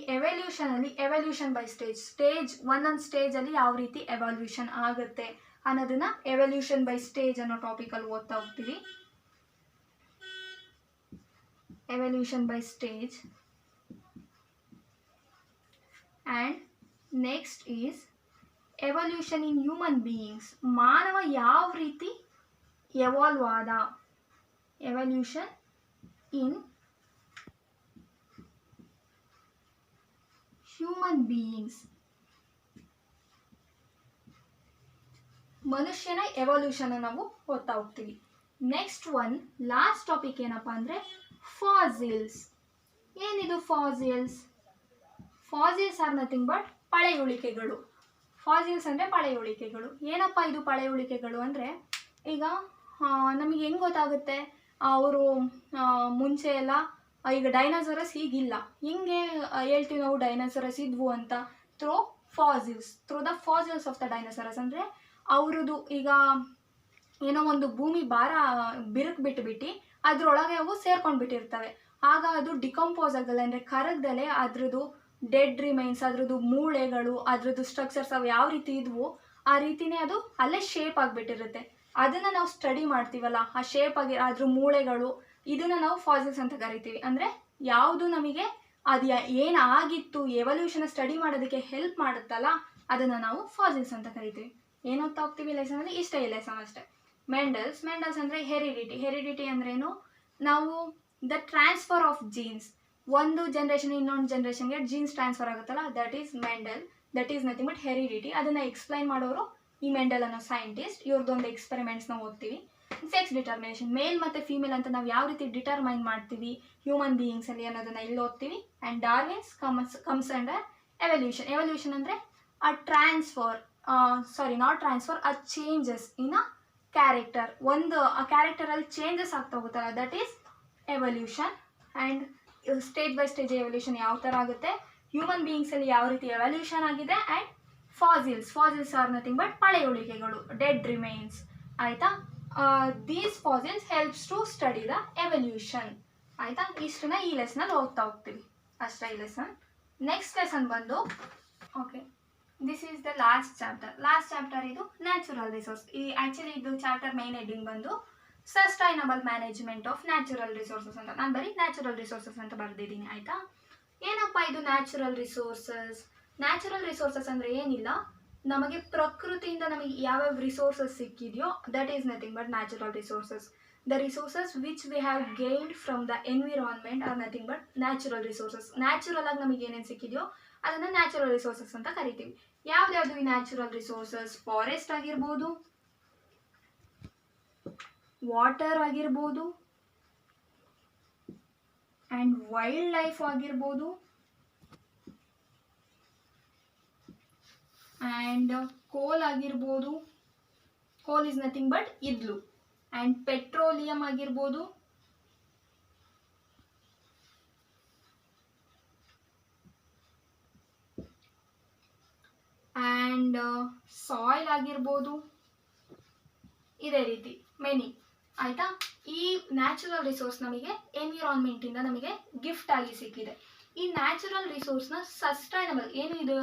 ಎವಲ್ಯೂಷನ್ ಬೈ ಸ್ಟೇಜ್ ಒಂದೊಂದು ಸ್ಟೇಜಲ್ಲಿ ಯಾವ ರೀತಿ ಎವಲ್ಯೂಷನ್ ಆಗುತ್ತೆ ಅನ್ನೋದನ್ನ ಎವಲ್ಯೂಷನ್ ಬೈ ಸ್ಟೇಜ್ ಅನ್ನೋ ಟಾಪಿಕಲ್ಲಿ ಓದ್ತಾ ಹೋಗ್ತೀವಿ. Evolution by stage. And next is evolution in human beings. ಮಾನವ ಯಾವ ರೀತಿ ಎವಾಲ್ವ್ ಆದ. Evolution in human beings. ಮನುಷ್ಯನ ಎವಲ್ಯೂಷನ್ ನಾವು ಓದ್ತಾ ಹೋಗ್ತೀವಿ. ನೆಕ್ಸ್ಟ್ ಒನ್ ಲಾಸ್ಟ್ ಟಾಪಿಕ್ ಏನಪ್ಪ ಅಂದರೆ ಫಾಸಿಲ್ಸ್. ಏನಿದು fossils? Fossils are nothing but ಪಳೆಯುಳಿಕೆಗಳು. ಫಾಸಿಲ್ಸ್ ಅಂದರೆ ಪಳೆಯುಳಿಕೆಗಳು. ಏನಪ್ಪ ಇದು ಪಳೆಯುಳಿಕೆಗಳು ಅಂದರೆ, ಈಗ ನಮಗೆ ಹೆಂಗೆ ಗೊತ್ತಾಗುತ್ತೆ ಅವರು ಮುಂಚೆ ಎಲ್ಲ ಈಗ ಡೈನೋಸರಸ್ ಈಗಿಲ್ಲ, ಹಿಂಗೆ ಹೇಳ್ತೀವಿ ನಾವು ಡೈನೋಸರಸ್ ಇದ್ವು ಅಂತ? Through the fossils of the dinosaurs. ಅಂದರೆ ಅವ್ರದ್ದು ಈಗ ಏನೋ ಒಂದು ಭೂಮಿ ಭಾರ ಬಿರುಕು ಬಿಟ್ಟು ಅದ್ರೊಳಗೆ ಅವು ಸೇರ್ಕೊಂಡು ಬಿಟ್ಟಿರ್ತವೆ. ಆಗ ಅದು ಡಿಕಂಪೋಸ್ ಆಗಲ್ಲ, ಅಂದರೆ ಕರಗದಲ್ಲೇ ಅದ್ರದ್ದು ಡೆಡ್ ರಿಮೈನ್ಸ್, ಅದ್ರದ್ದು ಮೂಳೆಗಳು, ಅದ್ರದ್ದು ಸ್ಟ್ರಕ್ಚರ್ಸ್ ಅವು ಯಾವ ರೀತಿ ಇದ್ವು ಆ ರೀತಿಯೇ ಅದು ಅಲ್ಲೇ ಶೇಪ್ ಆಗಿಬಿಟ್ಟಿರುತ್ತೆ. ಅದನ್ನು ನಾವು ಸ್ಟಡಿ ಮಾಡ್ತೀವಲ್ಲ, ಆ ಶೇಪ್ ಆಗಿ ಅದ್ರ ಮೂಳೆಗಳು, ಇದನ್ನು ನಾವು ಫಾಸಿಲ್ಸ್ ಅಂತ ಕರಿತೀವಿ. ಅಂದರೆ ಯಾವುದು ನಮಗೆ ಅದು ಏನಾಗಿತ್ತು ಎವಲ್ಯೂಷನ್ ಸ್ಟಡಿ ಮಾಡೋದಕ್ಕೆ ಹೆಲ್ಪ್ ಮಾಡುತ್ತಲ್ಲ, ಅದನ್ನು ನಾವು ಫಾಸಿಲ್ಸ್ ಅಂತ ಕರಿತೀವಿ. ಏನು ಓದ್ತಾ ಹೋಗ್ತೀವಿ ಲೆಸನಲ್ಲಿ? ಇಷ್ಟೇ ಲೆಸನ್ ಅಷ್ಟೇ. ಮೆಂಡಲ್ಸ್ ಅಂದರೆ ಹೆರಿಡಿಟಿ ಅಂದ್ರೇನು? ನಾವು ದ ಟ್ರಾನ್ಸ್ಫರ್ ಆಫ್ ಜೀನ್ಸ್, ಒಂದು ಜನ್ರೇಷನ್ ಇನ್ನೊಂದು ಜನ್ರೇಷನ್ಗೆ ಜೀನ್ಸ್ ಟ್ರಾನ್ಸ್ಫರ್ ಆಗುತ್ತಲ್ಲ, that is Mendel. That is nothing but heredity. ಅದನ್ನು ಎಕ್ಸ್ಪ್ಲೈನ್ ಮಾಡೋರು ಈ ಮೆಂಡಲ್ ಅನ್ನೋ ಸೈಂಟಿಸ್ಟ್. ಇವ್ರದ್ದೊಂದು ಎಕ್ಸ್ಪೆರಿಮೆಂಟ್ಸ್ನ ಓದ್ತೀವಿ. ಸೆಕ್ಸ್ ಡಿಟರ್ಮಿನೇಷನ್, ಮೇಲ್ ಮತ್ತು ಫೀಮೇಲ್ ಅಂತ ನಾವು ಯಾವ ರೀತಿ ಡಿಟರ್ಮೈನ್ ಮಾಡ್ತೀವಿ ಹ್ಯೂಮನ್ ಬೀಯಿಂಗ್ಸಲ್ಲಿ ಅನ್ನೋದನ್ನು ಇಲ್ಲಿ ಓದ್ತೀವಿ. And Darwin's comes under evolution ಅಂದರೆ a transfer, a changes in a character. ಒಂದು ಆ ಕ್ಯಾರೆಕ್ಟರಲ್ಲಿ ಚೇಂಜಸ್ ಆಗ್ತಾ ಹೋಗುತ್ತಲ್ಲ, that is evolution. And stage by stage evolution ಯಾವ ಥರ ಆಗುತ್ತೆ, ಹ್ಯೂಮನ್ ಬೀಯಿಂಗ್ಸಲ್ಲಿ ಯಾವ ರೀತಿ ಎವಲ್ಯೂಷನ್ ಆಗಿದೆ. And fossils are nothing but ಪಳೆಯುಳಿಕೆಗಳು, ಡೆಡ್ ರಿಮೈನ್ಸ್. ಆಯಿತಾ? These fossils helps to study the evolution. ಆಯಿತಾ? ಇಷ್ಟನ್ನ ಈ ಲೆಸನಲ್ಲಿ ಓದ್ತಾ ಹೋಗ್ತೀವಿ ಅಷ್ಟೇ ಈ ಲೆಸನ್. ನೆಕ್ಸ್ಟ್ ಲೆಸನ್ ಬಂದು okay, this is the last chapter. ಇದು ನ್ಯಾಚುರಲ್ ರಿಸೋರ್ಸ್. ಆ್ಯಕ್ಚುಲಿ ಇದು ಚಾಪ್ಟರ್ ಮೇನ್ ಹೆಡ್ಡಿಂಗ್ ಬಂದು sustainable management of natural resources ಅಂತ. ನಾನು ಬರೀ ನ್ಯಾಚುರಲ್ ರಿಸೋರ್ಸಸ್ ಅಂತ ಬರೆದಿದ್ದೀನಿ. ಆಯಿತಾ? ಏನಪ್ಪ ಇದು ನ್ಯಾಚುರಲ್ ರಿಸೋರ್ಸಸ್ ಅಂದರೆ ಏನಿಲ್ಲ, ನಮಗೆ ಪ್ರಕೃತಿಯಿಂದ ನಮಗೆ ಯಾವ್ಯಾವ ರಿಸೋರ್ಸಸ್ ಸಿಕ್ಕಿದೆಯೋ that is nothing but natural resources. The resources which we have gained from the environment are nothing but natural resources. Natural ಆಗಿ ನಮಗೆ ಏನೇನು ಸಿಕ್ಕಿದೆಯೋ ಅದನ್ನು ನ್ಯಾಚುರಲ್ ರಿಸೋರ್ಸಸ್ ಅಂತ ಕರಿತೀವಿ. ಯಾವ್ದು ಈ ನ್ಯಾಚುರಲ್ ರಿಸೋರ್ಸಸ್? ಫಾರೆಸ್ಟ್ ಆಗಿರ್ಬೋದು, ವಾಟರ್ ಆಗಿರ್ಬೋದು, ಆ್ಯಂಡ್ ವೈಲ್ಡ್ ಲೈಫ್ ಆಗಿರ್ಬೋದು, ಆ್ಯಂಡ್ ಕೋಲ್ ಆಗಿರ್ಬೋದು, ಕೋಲ್ ಇಸ್ ನಥಿಂಗ್ ಬಟ್ ಇದ್ಲು. ಆ್ಯಂಡ್ ಪೆಟ್ರೋಲಿಯಂ ಆಗಿರ್ಬೋದು, ಆ್ಯಂಡ್ ಸಾಯಿಲ್ ಆಗಿರ್ಬೋದು, ಇದೇ ರೀತಿ ಮೆನಿ. ಆಯಿತಾ? ಈ ನ್ಯಾಚುರಲ್ ರಿಸೋರ್ಸ್ ನಮಗೆ ಎನ್ವಿರಾನ್ಮೆಂಟಿಂದ ನಮಗೆ ಗಿಫ್ಟ್ ಆಗಿ ಸಿಕ್ಕಿದೆ. ಈ ನ್ಯಾಚುರಲ್ ರಿಸೋರ್ಸ್ನ ಸಸ್ಟೈನಬಲ್, ಏನು ಇದು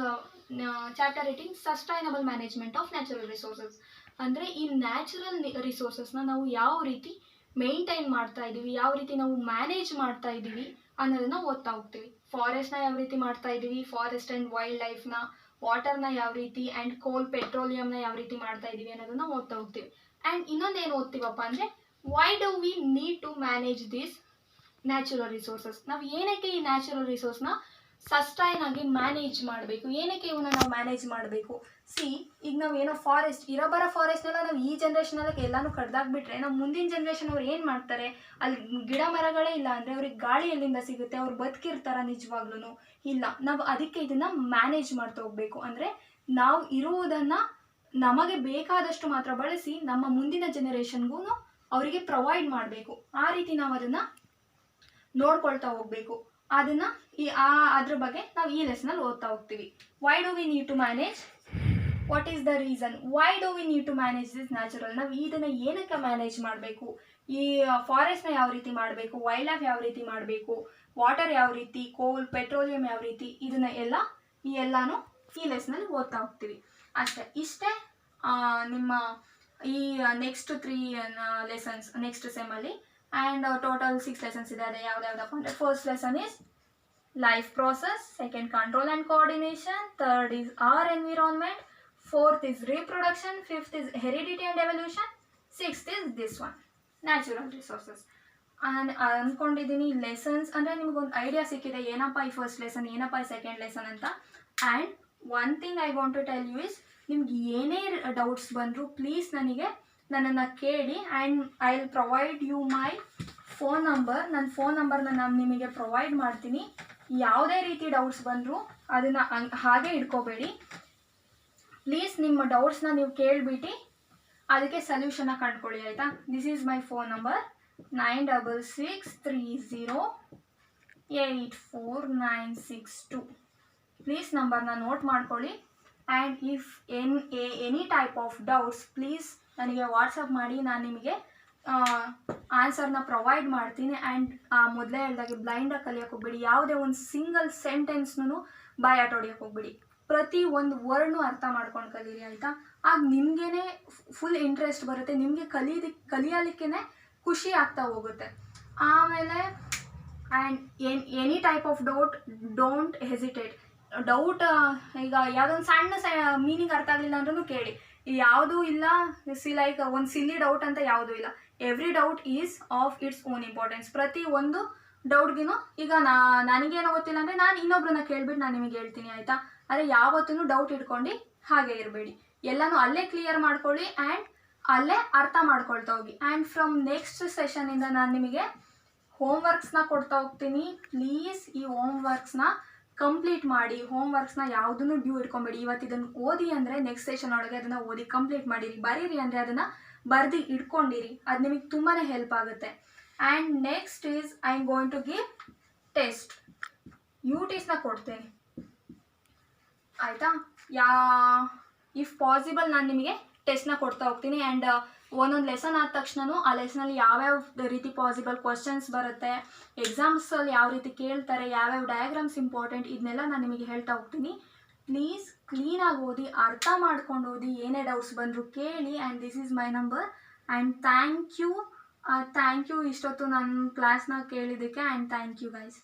chapter 18 sustainable management of natural resources. ಅಂದರೆ ಈ ನ್ಯಾಚುರಲ್ ರಿಸೋರ್ಸಸ್ನ ನಾವು ಯಾವ ರೀತಿ ಮೇಂಟೈನ್ ಮಾಡ್ತಾ ಇದ್ದೀವಿ, ಯಾವ ರೀತಿ ನಾವು ಮ್ಯಾನೇಜ್ ಮಾಡ್ತಾ ಇದ್ದೀವಿ ಅನ್ನೋದನ್ನ ಓದ್ತಾ ಹೋಗ್ತೀವಿ. ಫಾರೆಸ್ಟ್ನ ಯಾವ ರೀತಿ ಮಾಡ್ತಾ ಇದ್ದೀವಿ, ಫಾರೆಸ್ಟ್ ಆ್ಯಂಡ್ ವೈಲ್ಡ್ ಲೈಫ್ನ, ವಾಟರ್ನ ಯಾವ ರೀತಿ, ಆ್ಯಂಡ್ ಕೋಲ್ ಪೆಟ್ರೋಲಿಯಂನ ಯಾವ ರೀತಿ ಮಾಡ್ತಾ ಇದ್ದೀವಿ ಅನ್ನೋದನ್ನ ಓದ್ತಾ ಹೋಗ್ತೀವಿ. ಆ್ಯಂಡ್ ಇನ್ನೊಂದೇನು ಓದ್ತೀವಪ್ಪ ಅಂದರೆ, why do we need to manage this natural resources. ನಾವು ಏನಕ್ಕೆ ಈ ನ್ಯಾಚುರಲ್ ರಿಸೋರ್ಸ್ನ ಸಸ್ಟೈನ್ ಆಗಿ ಮ್ಯಾನೇಜ್ ಮಾಡಬೇಕು, ಏನಕ್ಕೆ ಇವನ್ನ ನಾವು ಮ್ಯಾನೇಜ್ ಮಾಡಬೇಕು. ಈಗ ನಾವು ಏನೋ ಫಾರೆಸ್ಟ್ ಇರೋಬರೋ ಫಾರೆಸ್ಟ್ನೆಲ್ಲ ನಾವು ಈ ಜನ್ರೇಷನಲ್ಲಿ ಎಲ್ಲನೂ ಕಡ್ದಾಕ್ಬಿಟ್ರೆ ನಮ್ಮ ಮುಂದಿನ ಜನ್ರೇಷನ್ ಅವ್ರು ಏನು ಮಾಡ್ತಾರೆ, ಅಲ್ಲಿ ಗಿಡ ಮರಗಳೇ ಇಲ್ಲ ಅಂದರೆ ಅವ್ರಿಗೆ ಗಾಳಿ ಎಲ್ಲಿಂದ ಸಿಗುತ್ತೆ, ಅವ್ರು ಬದುಕಿರ್ತಾರ ನಿಜವಾಗ್ಲೂ ಇಲ್ಲ. ನಾವು ಅದಕ್ಕೆ ಇದನ್ನು ಮ್ಯಾನೇಜ್ ಮಾಡ್ತಾ ಹೋಗ್ಬೇಕು. ಅಂದರೆ ನಾವು ಇರುವುದನ್ನು ನಮಗೆ ಬೇಕಾದಷ್ಟು ಮಾತ್ರ ಬಳಸಿ ನಮ್ಮ ಮುಂದಿನ ಜನರೇಷನ್ಗೂ ಅವರಿಗೆ ಪ್ರೊವೈಡ್ ಮಾಡಬೇಕು. ಆ ರೀತಿ ನಾವು ಅದನ್ನು ನೋಡ್ಕೊಳ್ತಾ ಹೋಗ್ಬೇಕು. ಅದನ್ನು ಅದ್ರ ಬಗ್ಗೆ ನಾವು ಈ ಲೆಸನಲ್ಲಿ ಓದ್ತಾ ಹೋಗ್ತೀವಿ. Why do we need to manage, what is the reason, why do we need to manage this natural. ನಾವು ಇದನ್ನು ಏನಕ್ಕೆ ಮ್ಯಾನೇಜ್ ಮಾಡಬೇಕು, ಈ ಫಾರೆಸ್ಟ್ನ ಯಾವ ರೀತಿ ಮಾಡಬೇಕು, ವೈಲ್ಡ್ ಲೈಫ್ ಯಾವ ರೀತಿ ಮಾಡಬೇಕು, ವಾಟರ್ ಯಾವ ರೀತಿ, ಕೋಲ್ ಪೆಟ್ರೋಲಿಯಂ ಯಾವ ರೀತಿ, ಇದನ್ನ ಎಲ್ಲನೂ ಈ ಲೆಸನಲ್ಲಿ ಓದ್ತಾ ಹೋಗ್ತೀವಿ. ಇಷ್ಟೇ ನಿಮ್ಮ ಈ ನೆಕ್ಸ್ಟ್ 3 ಲೆಸನ್ಸ್ ನೆಕ್ಸ್ಟ್ ಸೆಮಲ್ಲಿ. ಆ್ಯಂಡ್ ಟೋಟಲ್ 6 ಲೆಸನ್ಸ್ ಇದೆ. ಅದೇ ಯಾವುದ್ಯಾವುದಪ್ಪ ಅಂದರೆ, first lesson is life process, second control and coordination, third is our environment, fourth is reproduction, fifth is heredity and evolution, sixth is this one natural resources. ಅಂದ್ಕೊಂಡಿದ್ದೀನಿ lessons ಅಂದರೆ ನಿಮಗೊಂದು idea ಸಿಕ್ಕಿದೆ, ಏನಪ್ಪ ಈ ಫಸ್ಟ್ ಲೆಸನ್, ಏನಪ್ಪ ಈ second lesson ಅಂತ. And one thing I want to tell you is, ನಿಮ್ಗೆ ಏನೇ ಡೌಟ್ಸ್ ಬಂದರೂ ಪ್ಲೀಸ್ ನನ್ನನ್ನು ಕೇಳಿ. And I will provide you my phone number. ನನ್ನ ಫೋನ್ ನಂಬರ್ನ ನಾನು ನಿಮಗೆ ಪ್ರೊವೈಡ್ ಮಾಡ್ತೀನಿ. ಯಾವುದೇ ರೀತಿ ಡೌಟ್ಸ್ ಬಂದರೂ ಅದನ್ನು ಹಾಗೆ ಇಟ್ಕೋಬೇಡಿ. ಪ್ಲೀಸ್ ನಿಮ್ಮ ಡೌಟ್ಸ್ನ ನೀವು ಕೇಳಿಬಿಟ್ಟು ಅದಕ್ಕೆ ಸೊಲ್ಯೂಷನ್ನ ಕಂಡುಕೊಳ್ಳಿ, ಆಯಿತಾ? This is my phone number 96608496 please ನಂಬರ್ನ ನೋಟ್ ಮಾಡ್ಕೊಳ್ಳಿ. And if any type of doubts please ನನಗೆ ವಾಟ್ಸಪ್ ಮಾಡಿ, ನಾನು ನಿಮಗೆ ಆನ್ಸರ್ನ ಪ್ರೊವೈಡ್ ಮಾಡ್ತೀನಿ. ಆ್ಯಂಡ್ ಮೊದಲೇ ಹೇಳಿದಾಗೆ ಬ್ಲೈಂಡಾಗಿ ಕಲಿಯೋಕೆ ಹೋಗ್ಬೇಡಿ. ಯಾವುದೇ ಒಂದು ಸಿಂಗಲ್ ಸೆಂಟೆನ್ಸ್ನೂ ಬಾಯ್ ಆಟೋಡಿಯೋಕೆ ಹೋಗ್ಬೇಡಿ. ಪ್ರತಿ ಒಂದು ವರ್ಡ್ನು ಅರ್ಥ ಮಾಡ್ಕೊಂಡು ಕಲೀರಿ, ಆಯಿತಾ? ಆಗ ನಿಮಗೇ ಫುಲ್ ಇಂಟ್ರೆಸ್ಟ್ ಬರುತ್ತೆ, ನಿಮಗೆ ಕಲಿಯಲಿಕ್ಕೇ ಖುಷಿ ಆಗ್ತಾ ಹೋಗುತ್ತೆ. ಆಮೇಲೆ and any type of don't hesitate. Doubt ಈಗ ಯಾವುದೊಂದು ಸಣ್ಣ ಮೀನಿಂಗ್ ಅರ್ಥ ಆಗಲಿಲ್ಲ ಅಂದ್ರೂ ಕೇಳಿ, ಯಾವುದೂ ಇಲ್ಲ. ಲೈಕ್ ಒಂದು ಸಿಲ್ಲಿ ಡೌಟ್ ಅಂತ ಯಾವುದೂ ಇಲ್ಲ. Every doubt is of its own importance. ಪ್ರತಿ ಒಂದು ಡೌಟ್ಗಿನೂ ಈಗ ನನಗೇನೋ ಗೊತ್ತಿಲ್ಲ ಅಂದರೆ ನಾನು ಇನ್ನೊಬ್ರನ್ನ ಕೇಳ್ಬಿಟ್ಟು ನಾನು ನಿಮಗೆ ಹೇಳ್ತೀನಿ, ಆಯಿತಾ? ಆದರೆ ಯಾವತ್ತೂ ಡೌಟ್ ಇಟ್ಕೊಂಡು ಹಾಗೆ ಇರಬೇಡಿ. ಎಲ್ಲನೂ ಅಲ್ಲೇ ಕ್ಲಿಯರ್ ಮಾಡ್ಕೊಳ್ಳಿ ಆ್ಯಂಡ್ ಅಲ್ಲೇ ಅರ್ಥ ಮಾಡ್ಕೊಳ್ತಾ ಹೋಗಿ. ಆ್ಯಂಡ್ ಫ್ರಮ್ ನೆಕ್ಸ್ಟ್ ಸೆಷನಿಂದ ನಾನು ನಿಮಗೆ ಹೋಮ್ವರ್ಕ್ಸ್ನ ಕೊಡ್ತಾ ಹೋಗ್ತೀನಿ. ಪ್ಲೀಸ್ ಈ ಹೋಮ್ವರ್ಕ್ಸ್ನ ಕಂಪ್ಲೀಟ್ ಮಾಡಿ. ಹೋಮ್ವರ್ಕ್ಸ್ನ ಯಾವುದನ್ನು ಡ್ಯೂ ಇಟ್ಕೊಬೇಡಿ. ಇವತ್ತು ಇದನ್ನು ಓದಿ ಅಂದರೆ ನೆಕ್ಸ್ಟ್ ಸೆಷನ್ ಒಳಗೆ ಅದನ್ನು ಓದಿ ಕಂಪ್ಲೀಟ್ ಮಾಡಿರಿ. ಬರೀರಿ ಅಂದರೆ ಅದನ್ನು ಬರ್ದು ಇಟ್ಕೊಂಡಿರಿ, ಅದು ನಿಮಗೆ ತುಂಬಾ ಹೆಲ್ಪ್ ಆಗುತ್ತೆ. And next is I am going to give test. UTsನ ಕೊಡ್ತೇನೆ, ಆಯಿತಾ? ಇಫ್ ಪಾಸಿಬಲ್ ನಾನು ನಿಮಗೆ ಟೆಸ್ಟ್ನ ಕೊಡ್ತಾ ಹೋಗ್ತೀನಿ. ಆ್ಯಂಡ್ ಒಂದೊಂದು ಲೆಸನ್ ಆದ ತಕ್ಷಣವೂ ಆ ಲೆಸನಲ್ಲಿ ಯಾವ್ಯಾವ ರೀತಿ ಪಾಸಿಬಲ್ ಕ್ವಶನ್ಸ್ ಬರುತ್ತೆ, ಎಕ್ಸಾಮ್ಸಲ್ಲಿ ಯಾವ ರೀತಿ ಕೇಳ್ತಾರೆ, ಯಾವ್ಯಾವ ಡಯಾಗ್ರಾಮ್ಸ್ ಇಂಪಾರ್ಟೆಂಟ್, ಇದನ್ನೆಲ್ಲ ನಾನು ನಿಮಗೆ ಹೇಳ್ತಾ ಹೋಗ್ತೀನಿ. ಪ್ಲೀಸ್ ಕ್ಲೀನಾಗಿ ಓದಿ, ಅರ್ಥ ಮಾಡ್ಕೊಂಡು ಓದಿ. ಏನೇ ಡೌಟ್ಸ್ ಬಂದರೂ ಕೇಳಿ. And this is my number. And thank you ಇಷ್ಟೊತ್ತು ನನ್ನ ಕ್ಲಾಸ್ನ ಕೇಳಿದ್ದಕ್ಕೆ. And thank you guys.